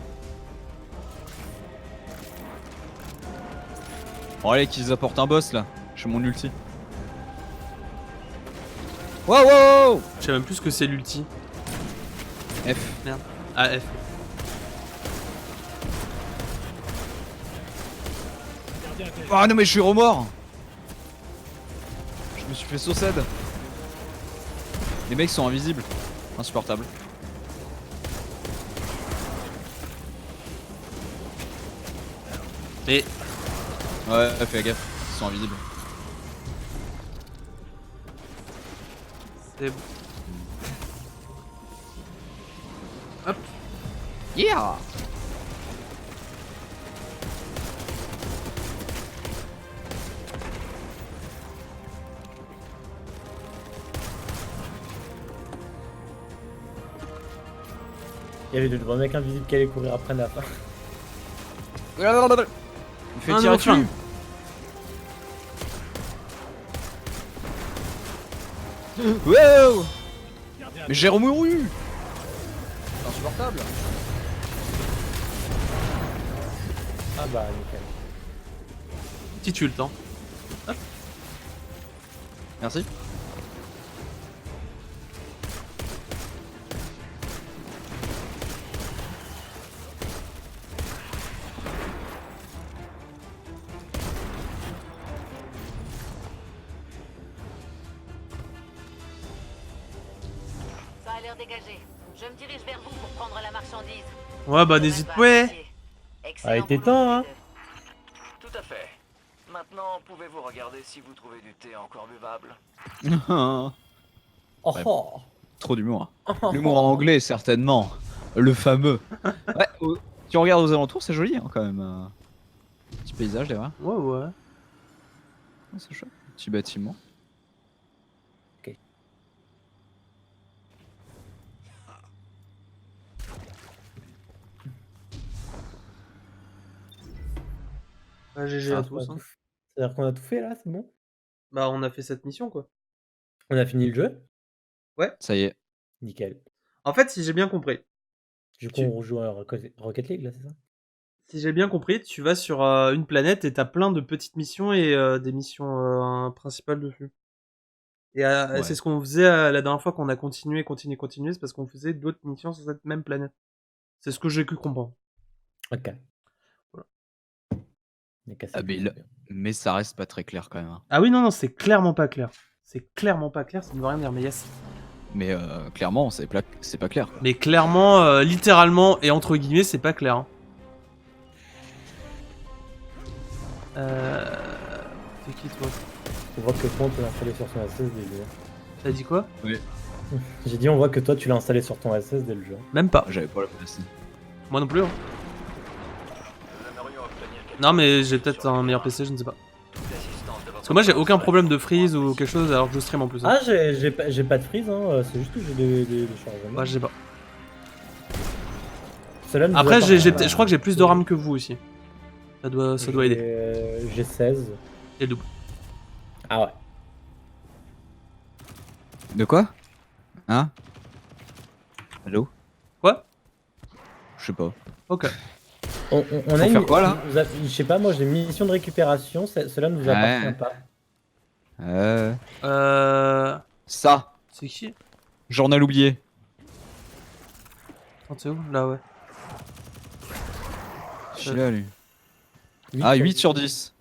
S2: Bon allez, qu'ils apportent un boss là. J'ai mon ulti. Wow, wow, wow.
S1: Je sais même plus ce que c'est l'ulti.
S2: F.
S1: Merde. Ah, F.
S2: Ah non mais je suis remords. Je me suis fait saucade. Les mecs sont invisibles. Insupportable.
S1: Et
S2: Ouais, fais gaffe. Ils sont invisibles.
S1: c'est bon. Hop.
S2: Yeah.
S3: Il y avait deux mecs invisibles qui allaient courir après Naf.
S2: Il me fait
S1: Un
S2: tirer
S1: nouveau
S2: dessus.
S1: flingue.
S2: Wow. Mais j'ai remouru. C'est insupportable.
S3: Ah bah, nickel.
S1: Petit ult, hein.
S2: Merci.
S8: Ça a l'air dégagé. Je me dirige vers vous pour prendre la marchandise.
S1: Ouais, bah n'hésite pas.
S3: Ah, il était temps, hein.
S6: Tout à fait. Maintenant, pouvez-vous regarder si vous trouvez du thé encore buvable?
S3: Oh,
S2: Ouais.
S3: oh.
S2: Trop d'humour. L'humour en anglais, certainement. Le fameux. Ouais, tu regardes aux alentours, c'est joli hein, quand même. Petit paysage derrière.
S1: Ouais, ouais.
S2: Oh, c'est chouette. Petit bâtiment.
S1: Bah, GG à tous. Hein.
S3: C'est-à-dire qu'on a tout fait là, c'est bon?
S1: Bah, on a fait cette mission, quoi.
S3: On a fini le jeu?
S2: Ça y est.
S3: Nickel.
S1: En fait, si j'ai bien compris,
S3: Du coup,
S1: Tu-
S3: on rejoue à Rocket League là, c'est ça?
S1: si j'ai bien compris, tu vas sur une planète et t'as plein de petites missions et des missions principales dessus. Et
S2: Ouais.
S1: c'est ce qu'on faisait la dernière fois qu'on a continué, c'est parce qu'on faisait d'autres missions sur cette même planète. C'est ce que j'ai cru comprendre.
S3: Ok.
S1: Voilà.
S3: On est cassé
S2: Ah,
S3: le
S2: mais
S3: jeu,
S2: là-
S3: c'est bien.
S2: Mais ça reste pas très clair quand même. Hein.
S1: Ah oui, non, c'est clairement pas clair. C'est clairement pas clair, ça ne veut rien dire, mais yes.
S2: Mais clairement, c'est pas clair. Quoi.
S1: Mais clairement, littéralement et entre guillemets, c'est pas clair. Hein. C'est qui toi?
S3: On voit que toi, tu l'as installé sur son SS dès le jeu.
S1: T'as dit quoi?
S3: J'ai dit, on voit que toi, tu l'as installé sur ton SS dès le jeu.
S1: Même pas.
S2: J'avais pas la place.
S1: Moi non plus. Hein.
S6: Nous aimerions obtenir quelque
S1: Non, mais
S6: chose
S1: j'ai peut-être
S6: sur
S1: un
S6: le
S1: meilleur
S6: terrain.
S1: PC, je ne sais pas.
S6: Toute l'assistance de votre
S1: Parce que moi, j'ai
S6: part
S1: aucun
S6: sera
S1: problème de
S6: la
S1: freeze ou
S6: bienvenue.
S1: quelque chose alors que je stream en plus. Hein.
S3: Ah, j'ai pas de freeze, hein. C'est juste que j'ai des chargements.
S1: Ouais, je sais pas.
S3: Cela ne nous
S1: Après,
S3: appartient pas.
S1: je crois que j'ai plus de RAM que vous aussi. Ça doit aider.
S3: J'ai 16.
S1: Et double.
S3: Ah ouais.
S2: De quoi? Hein? Allô?
S1: Quoi?
S2: Je sais pas.
S1: Ok.
S3: On a
S2: faire quoi, là?
S3: Je sais pas, moi j'ai une mission de récupération, cela ne nous appartient
S2: Ouais.
S3: pas.
S1: Euh...
S2: Ça.
S1: C'est qui?
S2: Journal oublié.
S1: Attends, t'es où? Là, ouais.
S2: Celui-là, lui.
S3: 8
S2: Ah, 8 sur 10.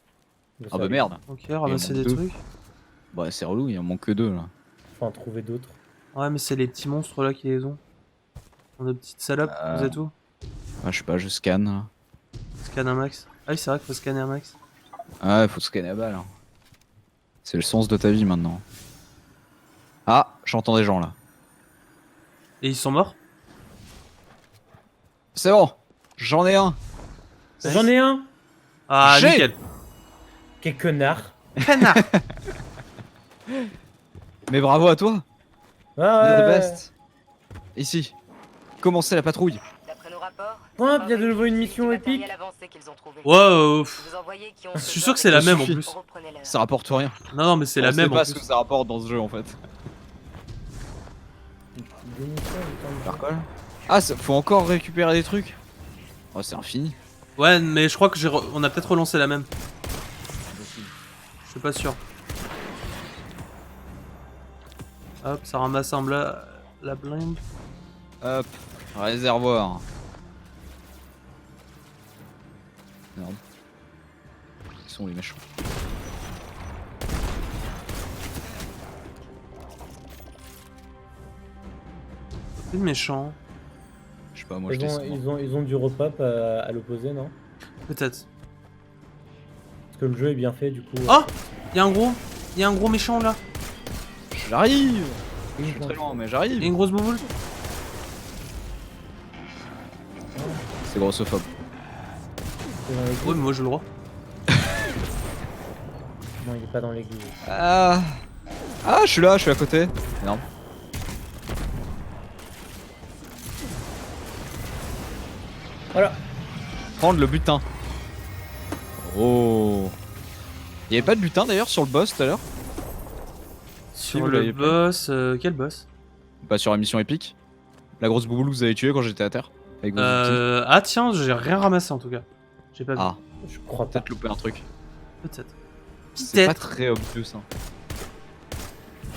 S3: Mais
S2: Ah
S3: ça
S2: bah
S3: va,
S2: merde.
S1: Ok, ramasser
S2: manque
S1: des
S2: deux.
S1: trucs.
S2: Bah c'est relou, il en manque que 2 là.
S3: Faut en trouver d'autres.
S1: Ouais, mais c'est les petits monstres là qui les ont. On a des petites salopes, vous êtes où?
S2: Ah, je sais pas, je scanne. Là.
S1: Scanne un max. Ah oui, c'est vrai qu'il faut scanner un max.
S2: Ah, faut scanner à balle. Hein. C'est le sens de ta vie maintenant. Ah, j'entends des gens là.
S1: Et ils sont morts?
S2: C'est bon, j'en ai un.
S3: J'en ai un.
S1: Ah,
S2: J'ai-
S1: nickel.
S3: Quel connard.
S1: Connard.
S2: Mais bravo à toi,
S3: Ah
S2: you're the
S3: ouais.
S2: best. Ici, commencez la patrouille.
S8: D'après nos rapports,
S3: Hop, il y a de nouveau une mission épique.
S1: Ouais,
S8: Vous envoyez qui ont
S1: je
S8: ce
S1: suis sûr
S8: genre
S1: que c'est la
S8: de-
S1: même en
S2: suffit.
S1: plus.
S8: Reprenez-leur.
S2: Ça rapporte rien.
S1: Non, non, mais c'est la
S2: On sait
S1: même en
S2: pas
S1: plus.
S2: ce que ça rapporte dans ce jeu en fait.
S3: Des missions, du temps de-
S2: Par quoi là? Ah, faut encore récupérer des trucs. Oh, c'est infini.
S1: Ouais, mais je crois que on a peut-être relancé la même. Je suis pas sûr. Hop, ça ramasse un la blinde.
S2: Hop, réservoir. Merde. Ils sont les méchants.
S1: Plus de méchant.
S2: Je sais pas, moi je descends.
S3: Ils ont du repop à l'opposé, non?
S1: Peut-être.
S3: Parce que le jeu est bien fait, du coup.
S1: Oh, y'a un gros méchant là.
S2: J'arrive. Je suis très loin, mais
S1: Y'a
S2: j'arrive.
S1: une grosse bouboule.
S2: C'est grossophobe.
S3: C'est dans l'église.
S1: Ouais, mais moi j'ai le droit.
S3: Non, il est pas dans l'église.
S2: Ah, je suis là, je suis à côté. Non.
S3: Voilà.
S2: Prendre le butin. Oh. Il y avait pas de butin d'ailleurs sur le boss tout à l'heure?
S1: Sur
S2: vous
S1: le
S2: l'avez pris.
S1: boss, quel boss?
S2: Pas sur la mission épique. La grosse bouboule que vous avez tuée quand j'étais à terre. Avec vos outils.
S1: Ah tiens, j'ai rien ramassé en tout cas. J'ai pas vu.
S2: Ah,
S3: Je crois pas.
S2: peut-être loupé un truc.
S1: Peut-être.
S2: C'est pas
S1: Peut-être.
S2: très obvious ça.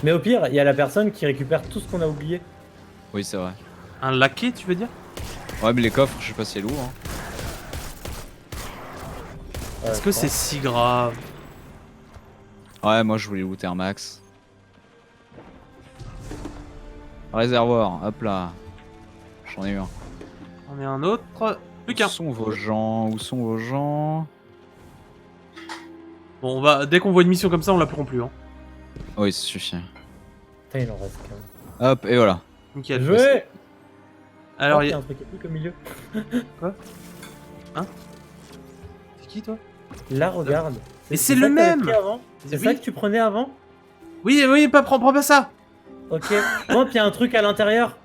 S3: Mais au pire, il y a la personne qui récupère tout ce qu'on a oublié.
S2: Oui, c'est vrai.
S1: Un laquais, tu veux dire?
S2: Ouais, mais les coffres, je sais pas si c'est lourd. Hein.
S1: Est-ce que c'est si grave?
S2: Ouais, moi je voulais looter un max. Réservoir, hop là. J'en ai eu un.
S1: On est un autre. Plus
S2: Où
S1: qu'un.
S2: sont vos gens? Où sont vos gens?
S1: Bon, on va. Dès qu'on voit une mission comme ça, on la prend plus. Hein.
S2: Oui, ça suffit.
S3: Putain, il en reste qu'un.
S2: Hop, et voilà.
S1: Nickel.
S3: Joué.
S1: Alors,
S3: il y
S1: y
S3: a
S1: a...
S3: un truc épique au milieu.
S1: C'est qui toi?
S3: Là, regarde.
S1: Mais c'est
S3: ça
S1: le
S3: que t'avais
S1: même.
S3: pris avant. C'est
S1: Oui.
S3: ça que tu prenais avant?
S1: Oui, oui, prends pas ça.
S3: Ok. Bon, puis il y a un truc à l'intérieur.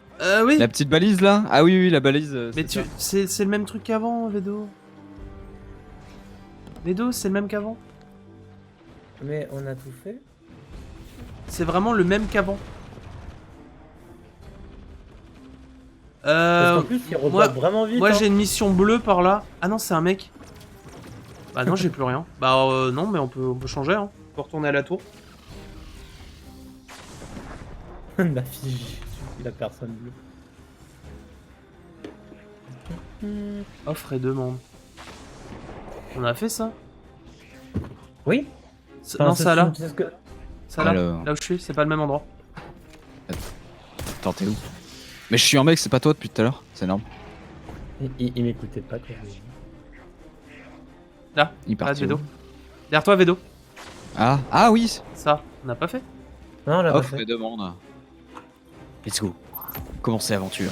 S1: Oui.
S2: La petite balise là? Ah oui, oui, la balise.
S1: Mais
S2: c'est
S1: c'est le même truc qu'avant, Vedo. Vedo, c'est le même qu'avant.
S3: Mais on a tout fait.
S1: C'est vraiment le même qu'avant.
S3: Parce qu'en plus, il repop
S1: moi-
S3: vraiment vite.
S1: Moi
S3: hein.
S1: j'ai une mission bleue par là. Ah non, c'est un mec. Bah non, j'ai plus rien. Bah non, mais on peut changer. Hein. On peut retourner à la tour.
S3: La fille, la personne bleue.
S1: Offre et demande. On a fait ça?
S3: Oui.
S1: Non, ça là.
S3: C'est ce que...
S1: Ça là.
S2: Alors.
S1: Là où je suis, c'est pas le même endroit.
S2: Attends, t'es où? Mais je suis un mec, c'est pas toi depuis tout à l'heure. C'est énorme.
S3: Il m'écoutait pas quand je...
S1: Là.
S2: Il est
S1: Là,
S2: parti.
S1: Vedo.
S2: où?
S1: Derrière toi, Vedo.
S2: Ah oui.
S1: Ça, on n'a pas fait.
S3: Non, là, pas
S2: Offre
S3: fait.
S2: et demande. Let's go. Commencez l'aventure.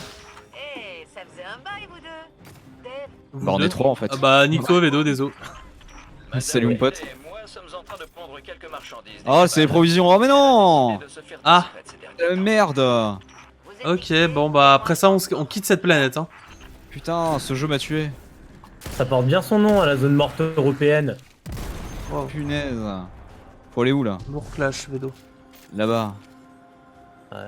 S8: Eh, ça faisait un bail, vous deux. Dave,
S1: Vous
S2: Bah on
S1: deux.
S2: est trois en fait.
S1: Ah bah Nico, Vedo, désolé.
S2: Salut mon pote.
S6: Et moi sommes en train de prendre quelques marchandises.
S2: Oh, c'est les provisions. Oh mais non.
S1: Ah.
S2: Merde.
S8: vous êtes
S1: Ok, bon bah après ça, on quitte cette planète. Hein.
S2: Putain, ce jeu m'a tué.
S3: Ça porte bien son nom à la zone morte européenne.
S1: Wow.
S2: Punaise. Faut aller où là?
S1: Lourd clash, Vedo.
S2: Là-bas.
S3: Ouais.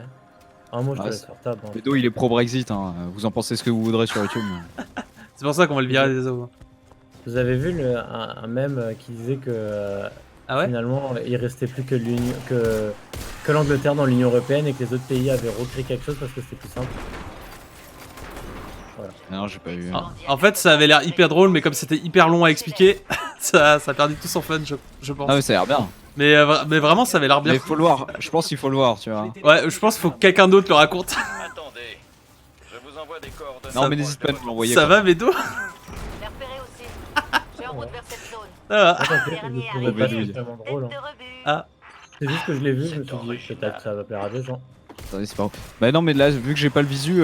S3: Ah, moi je
S2: Ah,
S3: te laisse
S2: c'est-
S3: sur table. hein.
S2: Bedo il est pro Brexit. Hein. Vous en pensez ce que vous voudrez sur YouTube.
S1: C'est pour ça qu'on va le virer des eaux.
S3: Vous avez vu un mème qui disait que
S1: Ah ouais?
S3: finalement il restait plus que l'union que que l'Angleterre dans l'Union Européenne et que les autres pays avaient recréé quelque chose parce que c'était plus simple.
S2: Non, j'ai pas vu.
S1: Ah, en fait, ça avait l'air hyper drôle, mais comme c'était hyper long à expliquer, ça a perdu tout son fun, je pense.
S2: Ah, mais ça a l'air bien.
S1: Mais vraiment, ça avait l'air bien.
S2: Mais faut le voir. Je pense qu'il faut le voir, tu vois.
S1: Ouais, je pense qu'il faut que quelqu'un d'autre le raconte.
S6: Attendez, je vous envoie des coordonnées.
S2: Non, mais n'hésite pas à nous l'envoyer.
S1: Ça va, Médo?
S8: Je l'ai repéré aussi. Je suis en route vers cette zone.
S1: Ah,
S3: Ah, t'inquiète, je
S8: Dernier
S3: le trouvais pas
S8: arrivé.
S3: spécialement
S8: Tête
S3: drôle.
S8: de
S3: Hein.
S8: rebut.
S1: Ah.
S3: C'est juste que je l'ai vu, je me
S6: C'est
S3: suis dit
S6: original.
S3: peut-être ça va plaire à des gens.
S2: Attendez, c'est pas grave. Bah non, mais là, vu que j'ai pas le visu,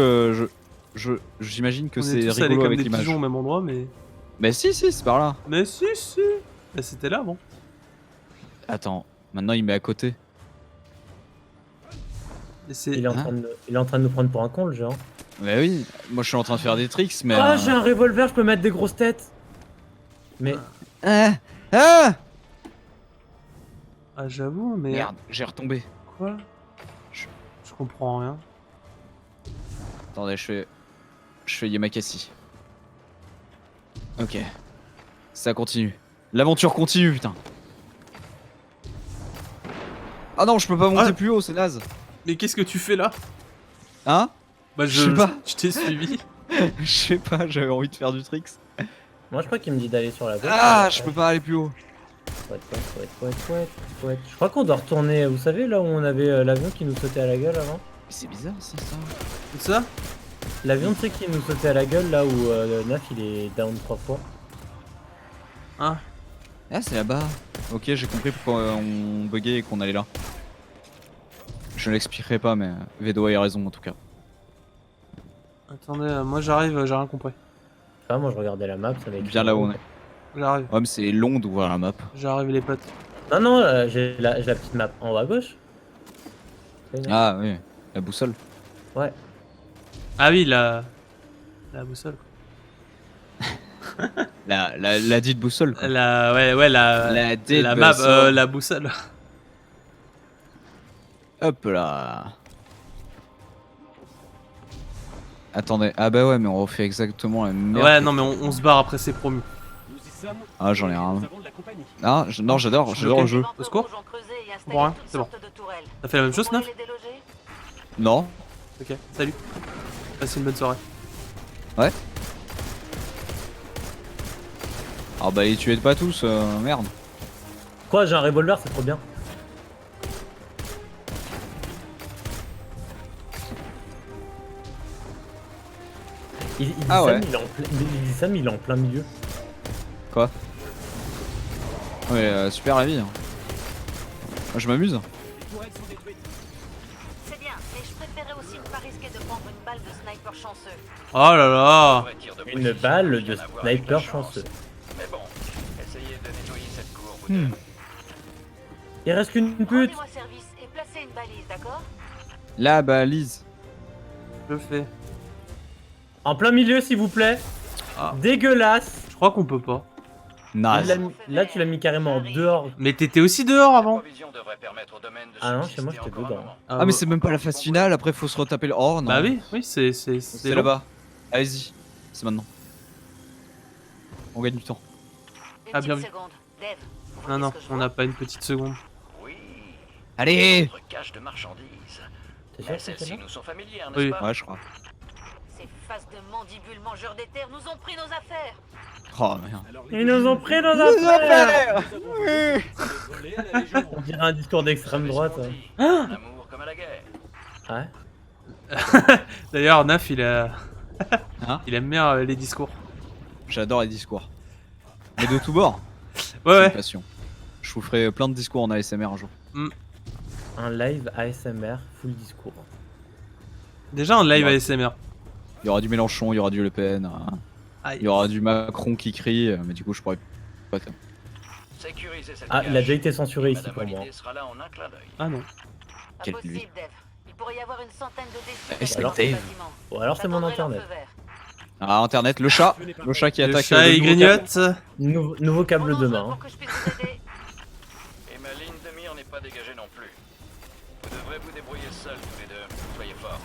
S2: j'imagine que
S1: on est
S2: c'est
S1: tous allés
S2: rigolo
S1: comme
S2: avec
S1: des
S2: l'image.
S1: pigeons au même endroit, mais...
S2: Mais si, c'est par là.
S1: Mais si. Mais c'était là, bon.
S2: Attends, maintenant il met à côté.
S1: Et c'est...
S3: Il est, il est en train de nous prendre pour un con, le genre.
S2: Mais oui, moi je suis en train de faire des tricks, mais.
S3: Ah, j'ai un revolver, je peux mettre des grosses têtes. Mais
S2: Ah Ah
S1: Ah, j'avoue, mais...
S2: Merde, j'ai retombé.
S1: Quoi?
S2: Je-
S1: Je comprends rien.
S2: Attendez, je fais Yamakasi. Ok. Ça continue. L'aventure continue, putain. Ah non, je peux pas monter
S1: Ah.
S2: plus haut, c'est naze.
S1: Mais qu'est-ce que tu fais là?
S2: Hein?
S1: Bah,
S2: Je sais pas.
S1: Je t'ai suivi.
S2: Je sais pas, j'avais envie de faire du tricks.
S3: moi, je crois qu'il me dit d'aller sur la gauche.
S2: Ah, je peux pas aller plus haut.
S3: Je crois qu'on doit retourner. Vous savez, là où on avait l'avion qui nous sautait à la gueule avant?
S2: Mais c'est bizarre ça.
S1: C'est ça?
S3: L'avion, tu sais, qui nous sautait à la gueule, là où Naf il est down 3 fois.
S1: Ah.
S2: Ah, c'est là-bas. Ok, j'ai compris pourquoi on buguait et qu'on allait là. Je ne l'expliquerai pas, mais Vedo a raison en tout cas.
S1: Attendez, moi j'arrive, j'ai rien compris.
S3: Enfin, moi, je regardais la map, ça va être
S2: Bien là où on est.
S1: J'arrive,
S2: Ouais, mais c'est long d'ouvrir la map.
S1: j'arrive les potes.
S3: Non, non, j'ai la petite map en haut à gauche.
S2: Ah oui, la boussole.
S3: Ouais.
S1: Ah oui, la boussole.
S2: La dite boussole. Quoi.
S1: Ouais,
S2: La dite
S1: la map,
S2: boussole.
S1: la boussole.
S2: Hop là. Attendez, ah bah ouais, mais on refait exactement la même merde.
S1: Ouais, non, mais on se barre après, c'est promu.
S7: Nous y sommes.
S2: Ah, j'en ai
S7: et
S2: rien.
S7: nous avons de la compagnie.
S2: Ah, non, j'adore le jeu.
S1: Au secours.
S8: Bon,
S1: Bon, hein, c'est bon. T'as fait la même chose, Naf?
S2: Non.
S1: Ok, salut. Passez une bonne soirée.
S2: Ah bah les tuez pas tous, merde.
S3: Quoi, j'ai un revolver, c'est trop bien. Il dit
S2: Ah
S3: ça,
S2: ouais.
S3: mais il est en plein, il dit ça, mais il est en plein milieu.
S2: Quoi? Ouais, super la vie. Hein. Moi je m'amuse.
S7: Les tourelles sont détruites.
S8: C'est bien, mais je préférais aussi ne pas risquer de prendre une balle de sniper chanceux.
S1: Oh là là.
S6: Vrai tir de
S3: Une
S6: précision
S3: balle
S6: n'a
S3: de
S6: rien à voir avec
S3: sniper
S6: la chance.
S3: chanceux.
S6: Mais bon, essayez de nettoyer cette cour, vous deux.
S3: Il reste qu'une pute.
S8: Rendez-moi service et placez une balise, d'accord?
S2: La balise.
S1: Je fais.
S3: En plein milieu, s'il vous plaît.
S1: Ah.
S3: Dégueulasse.
S1: Je crois qu'on peut pas.
S3: Il l'a
S2: Naze.
S3: mis- Là, tu l'as mis carrément en dehors.
S1: Mais t'étais aussi dehors
S6: La
S1: avant.
S6: provision devrait permettre au domaine de
S3: Ah non,
S6: subsister
S3: chez moi, j'étais
S6: encore un
S3: dedans.
S6: moment.
S2: Ah mais c'est même pas la phase finale, après faut se retaper le... Oh non.
S1: Bah oui, c'est
S2: C'est
S1: long.
S2: là-bas. Allez-y, c'est maintenant. On gagne du temps.
S8: Une
S1: Ah, bien
S8: petite
S1: vu.
S8: seconde. Dave, vous
S1: Non,
S8: voyez
S1: non,
S8: ce que je
S1: on
S8: vois?
S1: n'a pas une petite seconde.
S6: Oui,
S2: Allez.
S6: notre cache de marchandises.
S3: T'es sûr
S6: Mais
S3: que c'est
S6: celles-ci
S3: là
S6: nous sont familières,
S1: Oui.
S6: n'est-ce pas?
S2: Ouais, je crois.
S8: Ces faces de mandibules mangeurs d'éther nous ont pris nos affaires.
S2: Oh merde.
S7: Alors,
S3: Ils nous ont pris nos
S7: Nous
S3: affaires.
S7: avons volé à la Légion.
S3: On dirait un discours d'extrême droite.
S6: Service
S3: hein.
S6: rendu. L'amour comme à la guerre.
S3: Ouais.
S1: D'ailleurs, Naf, il a.
S2: Hein
S1: Il aime bien les discours.
S2: J'adore les discours. Mais de tous bords.
S1: Ouais,
S2: C'est une
S1: ouais.
S2: passion. Je vous ferai plein de discours en ASMR un jour.
S3: Un live ASMR full discours.
S1: Déjà un live
S2: Ouais.
S1: ASMR.
S2: Il y aura du Mélenchon, il y aura du Le Pen, hein.
S1: Aïe.
S2: Il y aura du Macron qui crie, mais du coup je pourrais pas.
S6: Sécuriser cette
S3: Ah, il a déjà
S6: cache.
S3: été censuré ici
S6: Madame
S3: pour moi.
S6: Hallyday sera là en un clin d'œil.
S1: Ah non.
S2: Quelle
S8: Impossible,
S2: nuit.
S8: Dave. Il pourrait y avoir une centaine de
S2: Eh,
S8: décibels
S2: c'est
S8: dans ce
S2: Dave.
S8: bâtiment.
S3: Ou alors c'est mon
S8: J'attendrai leur
S3: internet.
S8: feu vert.
S2: Ah, internet, le chat qui
S1: Le
S2: attaque
S1: chat,
S2: le
S1: il
S2: nouveau
S1: grignote.
S3: Nouveau câble
S8: Prenons-en
S3: demain.
S8: pour que je puisse vous aider.
S6: Et ma ligne de mire n'est pas dégagée non plus. Vous devrez vous débrouiller seuls tous les deux. Soyez forts.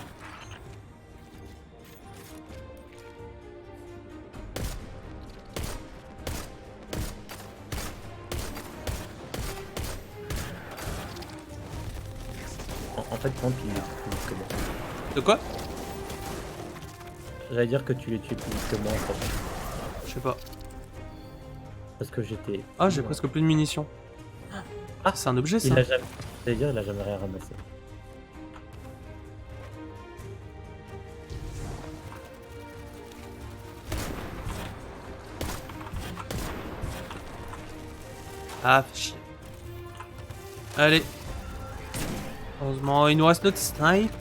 S3: en fait, Pamp, il est plus vite que moi.
S1: De quoi?
S3: J'allais dire que tu les tuais plus vite que moi, en fait.
S1: Je sais pas.
S3: Parce que j'étais.
S1: Ah, j'ai presque plus de munitions. Ah, c'est un objet ça.
S3: Il a jamais. J'allais dire, il a jamais rien ramassé.
S1: Ah, fais chier. Allez. Heureusement, il nous reste notre snipe.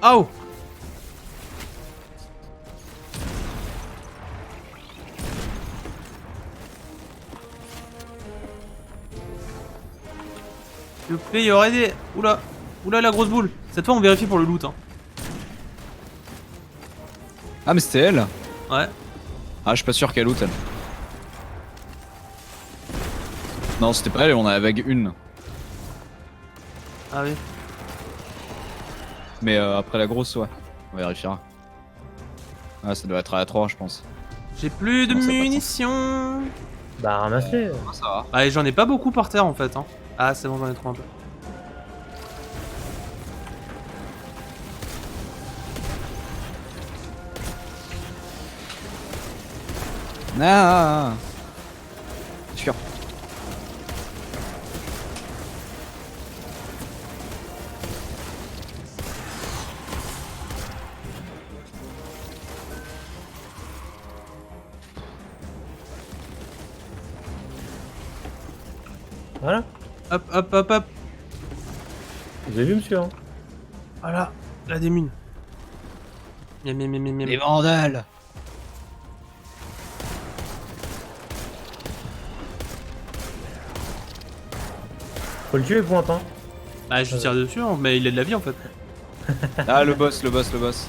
S1: Oh! S'il vous plaît, il y aurait des... Oula! Oula, la grosse boule! Cette fois, on vérifie pour le loot. Hein.
S2: Ah, mais c'était elle.
S1: Ouais.
S2: Ah, je suis pas sûr qu'elle loot elle. Non, c'était pas elle, on a la vague 1.
S1: Ah oui.
S2: Mais après la grosse, ouais. On vérifiera. Ah, ça doit être à la 3, je pense.
S1: J'ai plus de
S2: Non, c'est pas ça.
S1: munitions!
S3: Bah, ramasse-les.
S2: Ah, ça va.
S1: Ah, et j'en ai pas beaucoup par terre en fait. Hein. Ah, c'est bon, j'en ai trop un peu.
S2: Ah, sûr.
S3: Voilà.
S1: Hop, hop, hop, hop.
S3: Vous avez vu, monsieur, hein?
S1: Voilà, la démune. Miam, miam, miam, miam, miam.
S2: Les vandales.
S3: Faut le tuer, point, hein.
S1: Bah, je lui tire dessus, hein, mais il a de la vie en fait.
S2: Ah, le boss, le boss, le boss.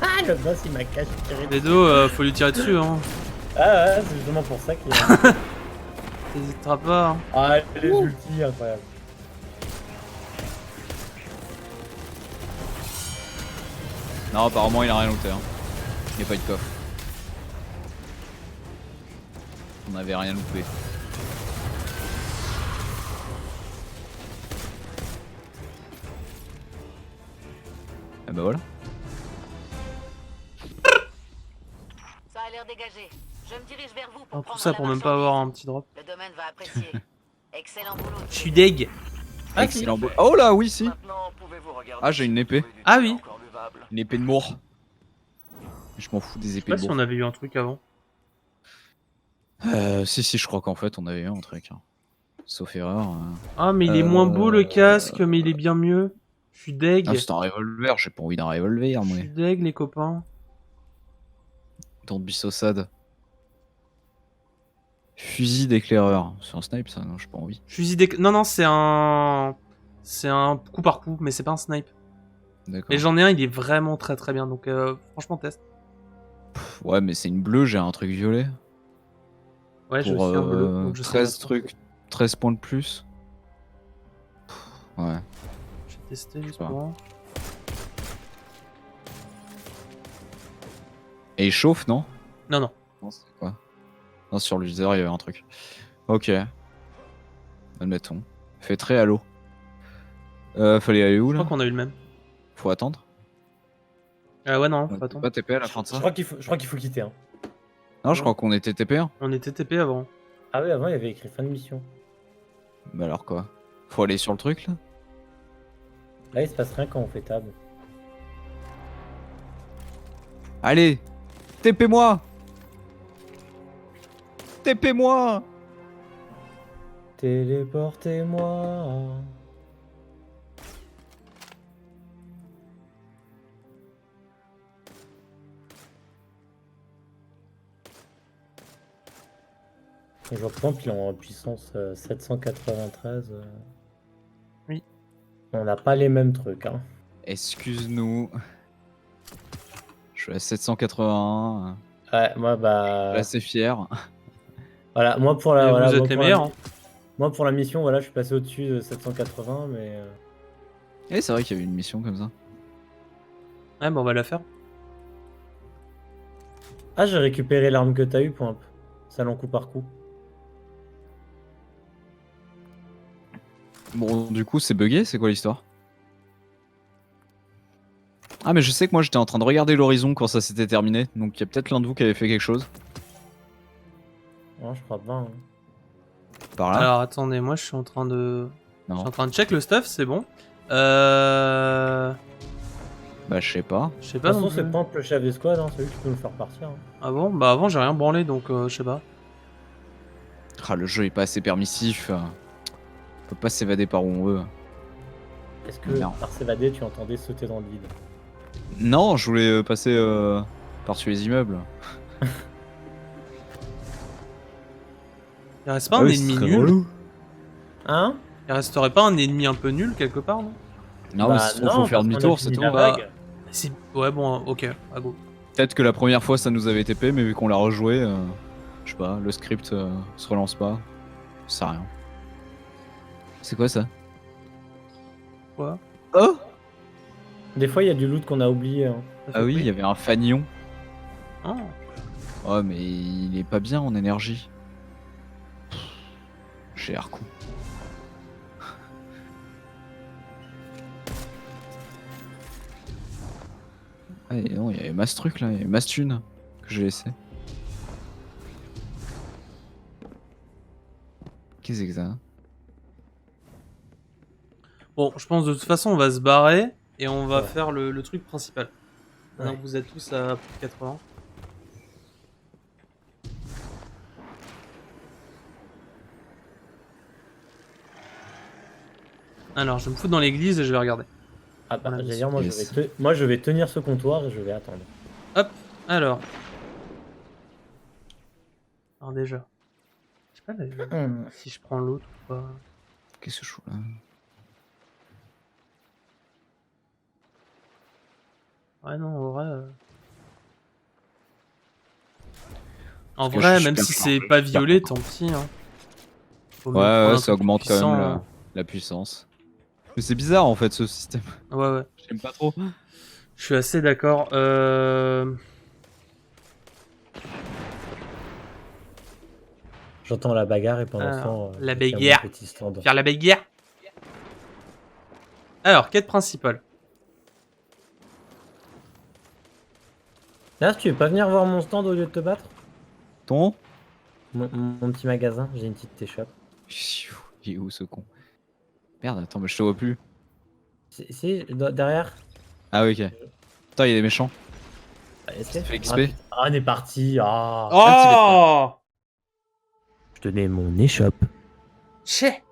S3: Ah, le boss, il m'a caché tiré.
S1: Dedo, faut lui tirer dessus, hein.
S3: Ah, ouais, c'est justement pour ça qu'il
S1: T'hésiteras pas. Hein.
S3: Ah, les ultis, incroyable.
S2: Non, apparemment, il a rien looté. Hein. Il n'y a pas eu de coffre. On avait rien loupé. Ah bah voilà.
S8: Ça a l'air dégagé. Je me dirige vers vous pour
S1: Alors, tout
S8: prendre
S1: ça
S8: la
S1: pour même pas avoir un petit drop.
S8: Le domaine va apprécier. Excellent boulot.
S1: Je suis deg.
S3: Ah,
S2: Excellent. Oh là, oui, si.
S6: Maintenant, pouvez-vous regarder
S2: Ah, j'ai une
S6: si
S2: épée.
S6: vous trouvez du
S1: Ah
S6: thé
S1: oui.
S6: encore buvable.
S2: Une épée de Moore. Je m'en fous des
S1: Je sais
S2: épées
S1: pas
S2: de
S1: si
S2: Moore.
S1: on avait eu un truc avant.
S2: Si, je crois qu'en fait, on avait eu un truc. Hein. Sauf erreur.
S1: Ah, mais il est moins beau le casque, mais il est bien mieux. Je suis deg.
S2: Ah, c'est un revolver, j'ai pas envie d'un revolver,
S1: Je
S2: moi.
S1: suis deg, les copains.
S2: Don't be so sad. Fusil d'éclaireur. C'est un snipe, ça? Non, j'ai pas envie.
S1: Fusil d'éc... Non, non, c'est un... C'est un coup par coup, mais c'est pas un snipe.
S2: D'accord.
S1: Et j'en ai un, il est vraiment très très bien, donc franchement test.
S2: Ouais, mais c'est une bleue, j'ai un truc violet.
S1: Ouais, je
S2: Pour
S1: suis un bleu, donc je sais
S2: 13
S1: pas.
S2: trucs, 13 points de plus. Ouais.
S1: Je vais tester juste
S2: pas.
S1: pour voir.
S2: Et il chauffe, non?
S1: Non, non.
S2: Non, c'est quoi? Non, sur le viseur, il y avait un truc. Ok. Admettons. Fait très à l'eau. Fallait aller où
S1: Je
S2: là?
S1: crois qu'on a eu le même.
S2: Faut attendre.
S1: Ah ouais, non, faut
S2: On était
S1: attendre.
S2: pas TP à la fin de
S3: Je
S2: ça?
S3: crois qu'il faut quitter, hein.
S2: Non, je crois qu'on était TP. Hein.
S1: On était TP avant.
S3: Ah oui, avant, il y avait écrit fin de mission.
S2: Bah alors quoi? Faut aller sur le truc là?
S3: Là, il se passe rien quand on fait table.
S2: Allez! TP-moi! TP-moi!
S3: Téléportez-moi. Je vois que Pamp, il est en puissance 793.
S1: Oui.
S3: On n'a pas les mêmes trucs, hein.
S2: Excuse-nous. Je suis à 781.
S3: Ouais, moi,
S2: Je suis assez fier.
S3: voilà, moi pour la,
S1: Et
S3: voilà,
S1: vous
S3: moi
S1: êtes les
S3: pour la-
S1: meilleurs. Hein.
S3: moi pour la mission, voilà, je suis passé au-dessus de 780, mais
S2: Et c'est vrai qu'il y avait une mission comme ça.
S1: Ouais, bah on va la faire.
S3: ah, j'ai récupéré l'arme que t'as eu, point. Salon coup par coup.
S2: Bon, du coup, c'est bugué, c'est quoi l'histoire? Ah, mais je sais que moi j'étais en train de regarder l'horizon quand ça s'était terminé, donc il y a peut-être l'un de vous qui avait fait quelque chose.
S3: Non, je crois pas. Hein.
S2: Par là?
S1: Alors attendez, moi je suis en train de. Je
S2: Non.
S1: suis en train de check le stuff, c'est bon.
S2: Bah, je sais pas.
S1: Je sais
S3: De
S1: pas
S3: toute
S1: non
S3: façon, c'est
S1: plus.
S3: Pamp le chef des squads, hein, c'est lui qui peut nous faire partir. Hein.
S1: Ah bon? Bah avant j'ai rien branlé donc je sais pas.
S2: Ah, le jeu est pas assez permissif. On peut pas s'évader par où on veut.
S3: Est-ce que
S2: Non.
S3: par s'évader, tu entendais sauter dans le vide?
S2: Non, je voulais passer par-dessus les immeubles.
S1: Il reste pas un ennemi nul?
S3: Hein?
S1: Il resterait pas un ennemi un peu nul quelque part, non?
S2: Non,
S3: Bah
S2: mais si faut faire
S3: parce qu'on a
S2: demi-tour, c'est
S3: fini
S2: tout.
S3: la
S1: Bah,
S3: vague.
S1: Si... Ouais bon, ok, à go.
S2: Peut-être que la première fois ça nous avait TP, mais vu qu'on l'a rejoué, je sais pas, le script se relance pas. Ça sert à rien. C'est quoi ça?
S1: Quoi?
S2: Oh!
S3: Des fois, il y a du loot qu'on a oublié. Hein.
S1: Ça fait
S2: Ah oui, il
S1: quoi?
S2: y avait un fanion.
S1: Ah.
S2: Oh, mais il est pas bien en énergie. J'ai l'air con. Ah, et non, il y avait masse truc là, il y avait masse thune que j'ai laissé. Qu'est-ce que c'est que ça?
S1: Bon, je pense de toute façon on va se barrer et on va
S3: Ouais.
S1: faire le truc principal. Maintenant
S3: Ouais.
S1: que vous êtes tous à plus de 80. Alors, je vais me foutre dans l'église et je vais regarder.
S3: Ah bah,
S1: Voilà,
S3: j'allais dire, moi,
S2: yes.
S3: moi, je vais tenir ce comptoir et je vais attendre.
S1: Hop, alors. Alors déjà. Je sais pas là, si je prends l'autre ou pas.
S2: Qu'est-ce que je fous là?
S1: Ouais, non, en vrai. En
S2: Parce que
S1: vrai,
S2: je suis
S1: même
S2: super
S1: si
S2: fort,
S1: c'est
S2: je
S1: pas
S2: suis super
S1: violet,
S2: content.
S1: tant pis. Hein. Faut mieux
S2: Ouais,
S1: prendre
S2: ouais,
S1: un
S2: ça
S1: truc
S2: augmente quand
S1: puissant,
S2: même
S1: hein.
S2: la puissance. Mais c'est bizarre en fait ce système.
S1: Ouais, ouais.
S2: J'aime pas trop.
S1: Je suis assez d'accord.
S3: J'entends la bagarre et pendant ce
S1: Alors,
S3: temps,
S1: la
S3: je tiens mon
S1: bagarre.
S3: petit stand.
S1: Faire la bagarre. Alors, quête principale.
S3: Là, tu veux pas venir voir mon stand au lieu de te battre?
S2: Ton?
S3: Mon petit magasin, j'ai une petite échoppe.
S2: Il est où ce con? Merde, attends, mais je te vois plus.
S3: Si, derrière.
S2: Ah oui, ok. Putain, il y a des méchants.
S3: Allez,
S2: Ça fait XP.
S3: Ah, putain. Ah, on est parti. Ah.
S1: Oh
S3: Je tenais mon échoppe.
S1: Chais.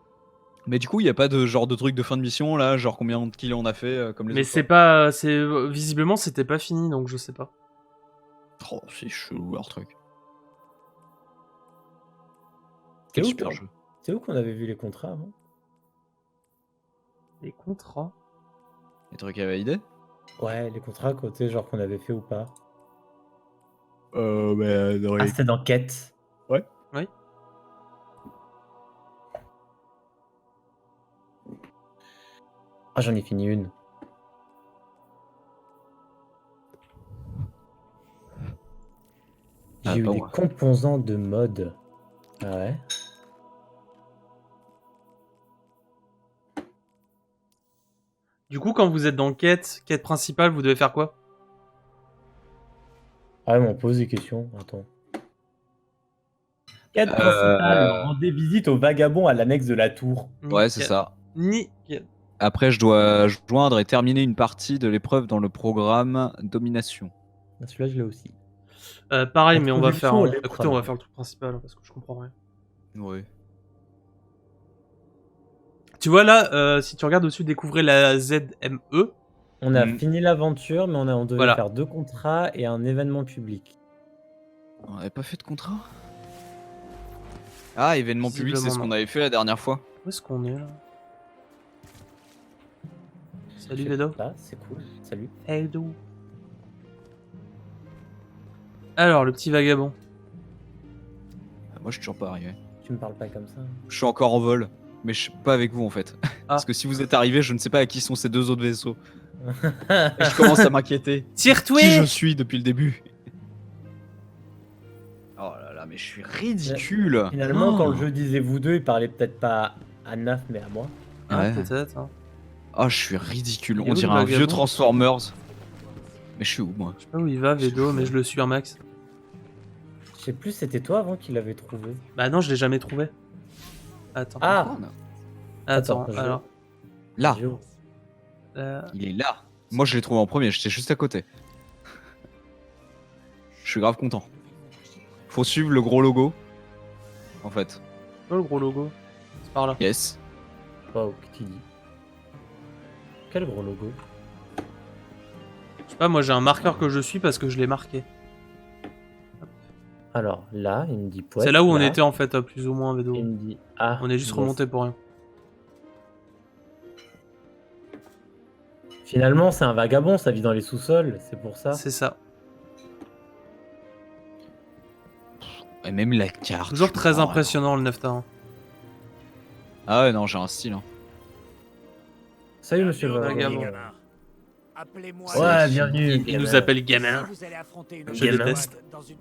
S2: Mais du coup, il y a pas de genre de truc de fin de mission là, genre combien de kills on a fait comme les
S1: Mais
S2: autres
S1: c'est
S2: fois.
S1: pas... c'est visiblement, c'était pas fini, donc je sais pas.
S2: Oh, c'est chelou leur truc.
S3: C'est
S2: Quel
S3: où,
S2: super
S3: toi
S2: jeu.
S3: C'est où qu'on avait vu les contrats avant?
S1: Les contrats.
S2: Les trucs à valider?
S3: Ouais, les contrats côté genre qu'on avait fait ou pas.
S2: Mais dans
S3: Ah, c'était dans quête.
S2: Ouais.
S1: Oui.
S3: Ah, j'en ai fini une.
S2: Ah,
S3: J'ai eu
S2: pas
S3: des
S2: moi.
S3: composants de mode. Ah ouais.
S1: Du coup, quand vous êtes dans quête principale, vous devez faire quoi?
S3: Ah ouais, mais on pose des questions. Attends. Quête principale, rendez visite au vagabond à l'annexe de la tour.
S2: Ouais, c'est ça.
S1: Nickel.
S2: Après, je dois joindre et terminer une partie de l'épreuve dans le programme Domination.
S3: Ah, celui-là, je l'ai aussi.
S1: Pareil, mais on va faire...
S3: Introduction à
S1: Écoutez, on va
S3: l'épreuve.
S1: faire le truc principal, hein, parce que je comprends rien.
S2: Ouais.
S1: Tu vois là, si tu regardes au-dessus, découvrez la ZME.
S3: On a
S2: Mm.
S3: fini l'aventure, mais on devait
S1: Voilà.
S3: faire 2 contrats et un événement public.
S2: On avait pas fait de contrat? Ah, événement public, c'est ce
S1: Visiblement,
S2: qu'on
S1: non.
S2: avait fait la dernière fois.
S1: Où est-ce qu'on est là? Salut
S3: Je sais
S1: Vedo.
S3: pas, c'est cool. Salut.
S1: Vedo. Alors, le petit vagabond.
S2: Moi, je suis toujours pas arrivé.
S3: Tu me parles pas comme ça.
S2: Je suis encore en vol, mais je suis pas avec vous en fait. Parce que si vous êtes arrivé, je ne sais pas à qui sont ces deux autres vaisseaux. Et je commence à m'inquiéter.
S1: Tire-toi!
S2: Qui je suis depuis le début? Oh là là, mais je suis ridicule.
S3: Finalement,
S2: Oh.
S3: quand le jeu disait vous deux, il parlait peut-être pas à Naf, mais à moi.
S1: Ah,
S2: Ouais.
S1: peut-être. Hein.
S2: Oh, je suis ridicule.
S1: Il est
S2: On
S1: où,
S2: dirait
S1: le
S2: un
S1: vagabond
S2: vieux Transformers. Mais je suis où moi?
S1: Je sais pas où il va, Vedo, mais je le suis un max.
S3: Je sais plus, c'était toi avant qu'il l'avait trouvé.
S1: Bah non, je l'ai jamais trouvé. Attends.
S3: Ah,
S1: Attends,
S3: attends,
S1: alors.
S2: Là,
S3: Gio.
S2: il est là. Moi, je l'ai trouvé en premier. J'étais juste à côté. Je suis grave content. Faut suivre le gros logo. En fait.
S1: Oh, le gros logo. C'est par là.
S2: Yes.
S3: Wow, que tu dis. Quel gros logo.
S1: Je sais pas, moi j'ai un marqueur que je suis parce que je l'ai marqué.
S3: Alors là, il me dit poète.
S1: C'est là où on était en fait, plus ou moins, Vedo.
S3: Il me dit ah.
S1: On est juste
S3: yes.
S1: remonté pour rien.
S3: Finalement, c'est un vagabond, ça vit dans les sous-sols, c'est pour ça.
S1: C'est ça.
S2: Et même la carte.
S1: Toujours
S2: je
S1: très
S2: comprends
S1: impressionnant le 9 hein.
S2: Ah ouais, non, j'ai un style. Hein.
S3: Salut monsieur le
S1: Vagabond.
S3: vagabond.
S4: Appelez-moi.
S3: Ouais,
S4: le-
S3: bienvenue.
S1: Il nous
S3: gamin.
S1: appelle gamin.
S4: Vous allez affronter une
S1: Je
S3: Gamin.
S1: déteste.
S4: dans une-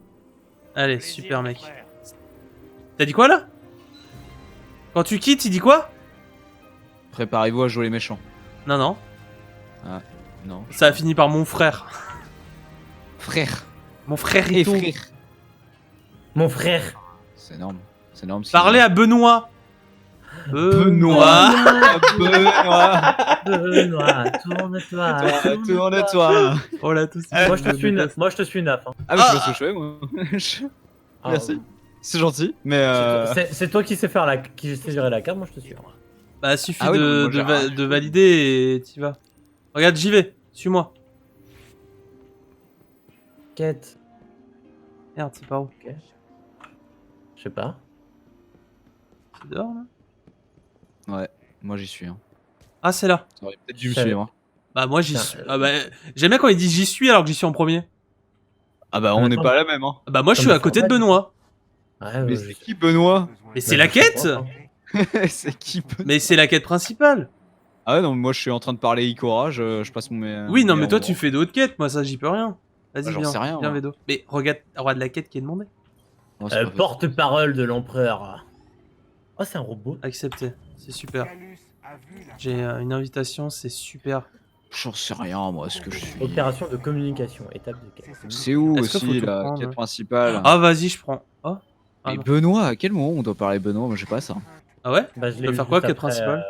S1: Allez,
S4: Plaisir,
S1: super
S4: mon
S1: mec.
S4: frère.
S1: T'as dit quoi là? Quand tu quittes, il dit quoi?
S2: Préparez-vous à jouer les méchants.
S1: Non, non.
S2: Non.
S1: Ça a fini par mon frère.
S2: Frère.
S1: Mon frère
S2: Et
S1: et tout.
S2: frère.
S3: Mon frère.
S2: C'est énorme. C'est énorme.
S1: Parlez à Benoît.
S2: Benoît. Benoît.
S3: Benoît, tourne-toi.
S2: Tourne-toi.
S1: Oh là, tous.
S3: Moi je te suis neuf. Moi je te suis neuf. Hein.
S2: Ah, mais je me suis choué, moi.
S3: Ah,
S2: Merci. C'est gentil, mais
S3: C'est toi qui sais faire qui sais gérer la carte, moi je te suis.
S1: Bah, suffit
S2: Ah oui, non,
S1: de,
S2: moi, j'ai rien.
S1: de valider et t'y vas. Regarde, j'y vais. Suis-moi.
S3: Quête.
S1: Merde, c'est pas où?
S3: Je sais pas.
S1: C'est dehors là?
S2: ouais, moi j'y suis. Hein.
S1: Ah, c'est là.
S2: Ça aurait peut-être dû me
S3: Ça-
S2: suivre. Hein.
S1: Bah, moi j'y
S3: Putain,
S1: suis. Ah, bah, j'aime bien quand il dit j'y suis alors que j'y suis en premier.
S2: Ah bah on n'est
S3: Attends.
S2: pas la même. Hein.
S1: Bah, moi je
S3: Comme
S1: suis à
S3: ça,
S1: côté de
S3: ouais.
S1: Benoît.
S3: Ouais,
S2: Mais
S3: je
S2: c'est
S3: sais.
S2: qui Benoît?
S1: Mais c'est la quête.
S2: C'est qui Benoît?
S1: Mais c'est la quête principale.
S2: Ah ouais, non, moi je suis en train de parler Ikora, je passe mon.
S1: Oui, non, mais toi
S2: mon-
S1: tu fais d'autres quêtes. Moi, ça, j'y peux rien. Vas-y,
S2: Bah, j'en
S1: viens.
S2: sais rien,
S1: Viens,
S2: moi.
S1: Vedo. Mais regarde la quête qui est demandée.
S2: Oh, c'est pas vrai.
S3: Porte-parole de l'empereur. Oh, c'est un robot.
S1: Accepté. C'est super. J'ai une invitation, c'est super.
S2: J'en sais rien, moi, ce que je suis.
S3: Opération de communication, étape de quête.
S2: C'est où
S1: Est-ce qu'il faut
S2: aussi
S1: tout
S2: la
S1: prendre,
S2: quête
S1: ouais.
S2: principale?
S1: Ah, vas-y, je prends. Oh. Ah,
S2: Et
S1: non.
S2: Benoît, à quel moment on doit parler Benoît? Moi j'ai pas ça.
S1: Ah ouais?
S3: Bah, je
S1: Tu
S3: l'ai
S1: veux
S3: eu
S1: faire quoi,
S3: juste
S1: quête
S3: après,
S1: principale?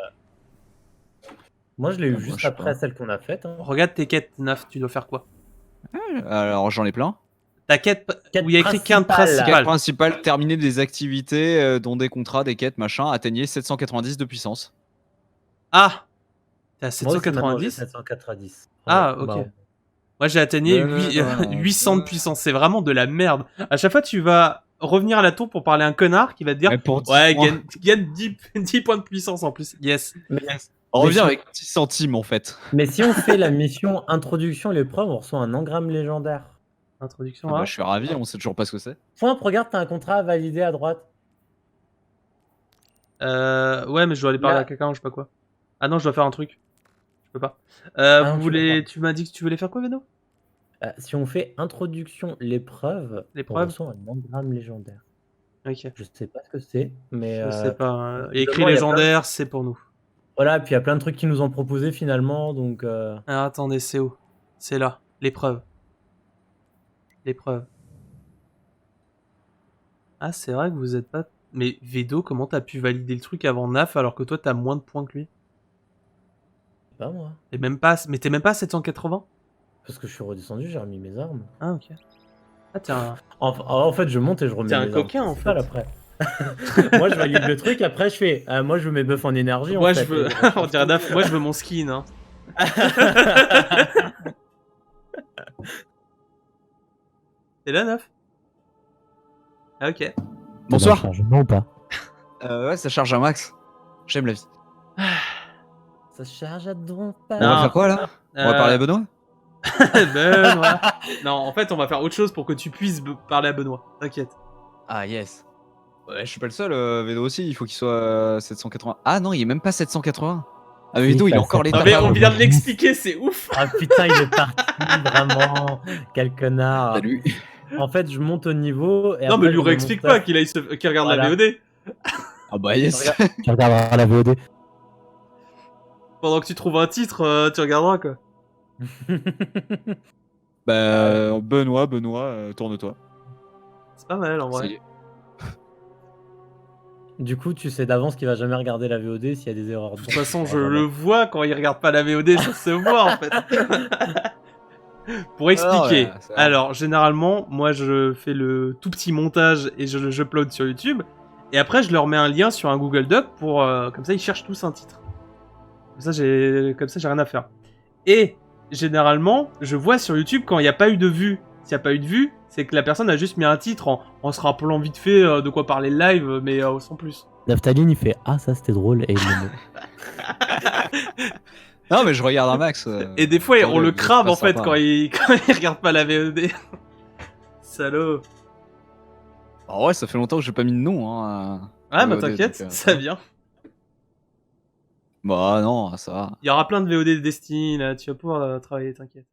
S3: Moi, je l'ai eu
S2: Moi,
S3: juste
S2: je sais
S3: après
S2: pas.
S3: celle qu'on a faite. Hein.
S1: Regarde tes quêtes, Naf, tu dois faire quoi?
S2: Alors j'en ai plein.
S1: Ta quête,
S3: Quête
S1: où il y a écrit quête
S3: principale.
S2: Quête
S1: principale.
S2: principale, terminer des activités, dont des contrats, des quêtes, machin, atteignez 790 de puissance.
S1: Ah! T'es à
S3: Moi aussi, maintenant, j'ai
S1: 790?
S3: 790.
S1: Ah,
S3: Ouais,
S1: ok.
S3: bah,
S1: Moi j'ai atteigné
S2: Ouais.
S1: 800 de puissance, c'est vraiment de la merde. À chaque fois tu vas revenir à la tour pour parler à un connard qui va te dire
S2: Mais pour 10
S1: ouais,
S2: points.
S1: gagne 10 points de puissance en plus. Yes.
S2: On revient
S3: Mais
S2: avec 10 centimes en fait.
S3: Mais si on fait la mission introduction à l'épreuve, on reçoit un engramme légendaire.
S1: Introduction
S2: Ah
S1: à...
S2: bah, je suis ravi, on sait toujours pas ce que c'est.
S3: Point, regarde, t'as un contrat à valider à droite.
S1: Ouais, mais je dois aller parler
S3: Là.
S1: à quelqu'un, je sais pas quoi. Ah non, je dois faire un truc. Je peux pas.
S3: non,
S1: Vous
S3: tu
S1: voulez...
S3: peux pas.
S1: Tu m'as dit que tu voulais faire quoi, Veno?
S3: Si on fait introduction l'épreuve, on
S1: L'épreuve.
S3: reçoit un engramme légendaire.
S1: Ok.
S3: Je sais pas ce que c'est, mais
S1: Je sais pas. Il y a écrit
S3: il y a
S1: légendaire, c'est pour nous.
S3: voilà, puis il y a plein de trucs qui nous ont proposé finalement, donc
S1: Alors attendez, c'est où? C'est là. L'épreuve. L'épreuve. Ah, c'est vrai que vous êtes pas... Mais Vedo, comment t'as pu valider le truc avant Naf alors que toi t'as moins de points que lui?
S3: c'est pas moi.
S1: Et même pas... Mais t'es même pas à 780?
S3: Parce que je suis redescendu, j'ai remis mes armes.
S1: Ah, ok. Ah, t'es un...
S3: En fait, je monte et je remets
S1: T'es
S3: mes
S1: un
S3: armes.
S1: coquin, en
S3: C'est ça,
S1: fait.
S3: après. Moi, je valide le truc, après je fais moi je veux mes buffs en énergie.
S1: Moi
S3: en
S1: je
S3: fait.
S1: veux... On dirait Naf, moi je veux mon skin, hein. T'es là, Naf? Ah, ok.
S2: Bonsoir.
S3: Chargement ou pas?
S2: Ouais, ça charge un max. J'aime la vie.
S3: Ça charge à donc pas.
S2: On va
S1: Non.
S2: faire quoi là? On va parler à Benoît?
S1: Benoît. Non, en fait, on va faire autre chose pour que tu puisses parler à Benoît. T'inquiète.
S2: Ah yes. Ouais, je suis pas le seul, Vedo aussi, il faut qu'il soit 780. Ah non, il est même pas 780. Ah mais
S3: Si,
S2: Vedo, il
S3: ça,
S2: a encore les
S3: ça
S1: Non,
S3: va.
S1: mais
S2: tapes.
S1: on vient de l'expliquer, c'est ouf.
S3: Ah putain, il est parti, vraiment. Quel connard.
S2: Salut.
S3: En fait, je monte au niveau. Et
S1: Non,
S3: après,
S1: mais lui
S3: je mets mon
S1: réexplique
S3: stuff.
S1: pas qu'il regarde la
S3: Voilà.
S1: VOD.
S2: Ah bah yes.
S3: Tu regarderas la VOD.
S1: Pendant que tu trouves un titre, tu regarderas quoi.
S2: Bah Benoît, tourne-toi.
S1: C'est pas mal en
S2: Ça
S1: vrai.
S2: y est.
S3: Du coup, tu sais d'avance qu'il va jamais regarder la VOD s'il y a des erreurs.
S1: De toute façon, je le vois quand il regarde pas la VOD, ça se voit en fait. Pour expliquer,
S2: ouais, ça va.
S1: alors généralement, moi je fais le tout petit montage et je upload sur YouTube. Et après, je leur mets un lien sur un Google Doc pour comme ça ils cherchent tous un titre. Comme ça, j'ai rien à faire. Et généralement, je vois sur YouTube quand il n'y a pas eu de vue. S'il n'y a pas eu de vue, c'est que la personne a juste mis un titre en se rappelant vite fait de quoi parler le live, mais sans plus.
S3: Naftaline, il fait ah ça c'était drôle et il le met.
S2: Non mais je regarde un max.
S1: Et des fois, on le
S2: c'est
S1: crame
S2: pas
S1: en fait
S2: sympa.
S1: quand il regarde pas la VOD. Salaud.
S2: En vrai, ça fait longtemps que j'ai pas mis de nom. Hein,
S1: Ouais, bah
S2: VOD,
S1: t'inquiète,
S2: donc,
S1: ça vient.
S2: Bah non, ça va.
S1: Il y aura plein de VOD de Destiny là, tu vas pouvoir travailler, t'inquiète.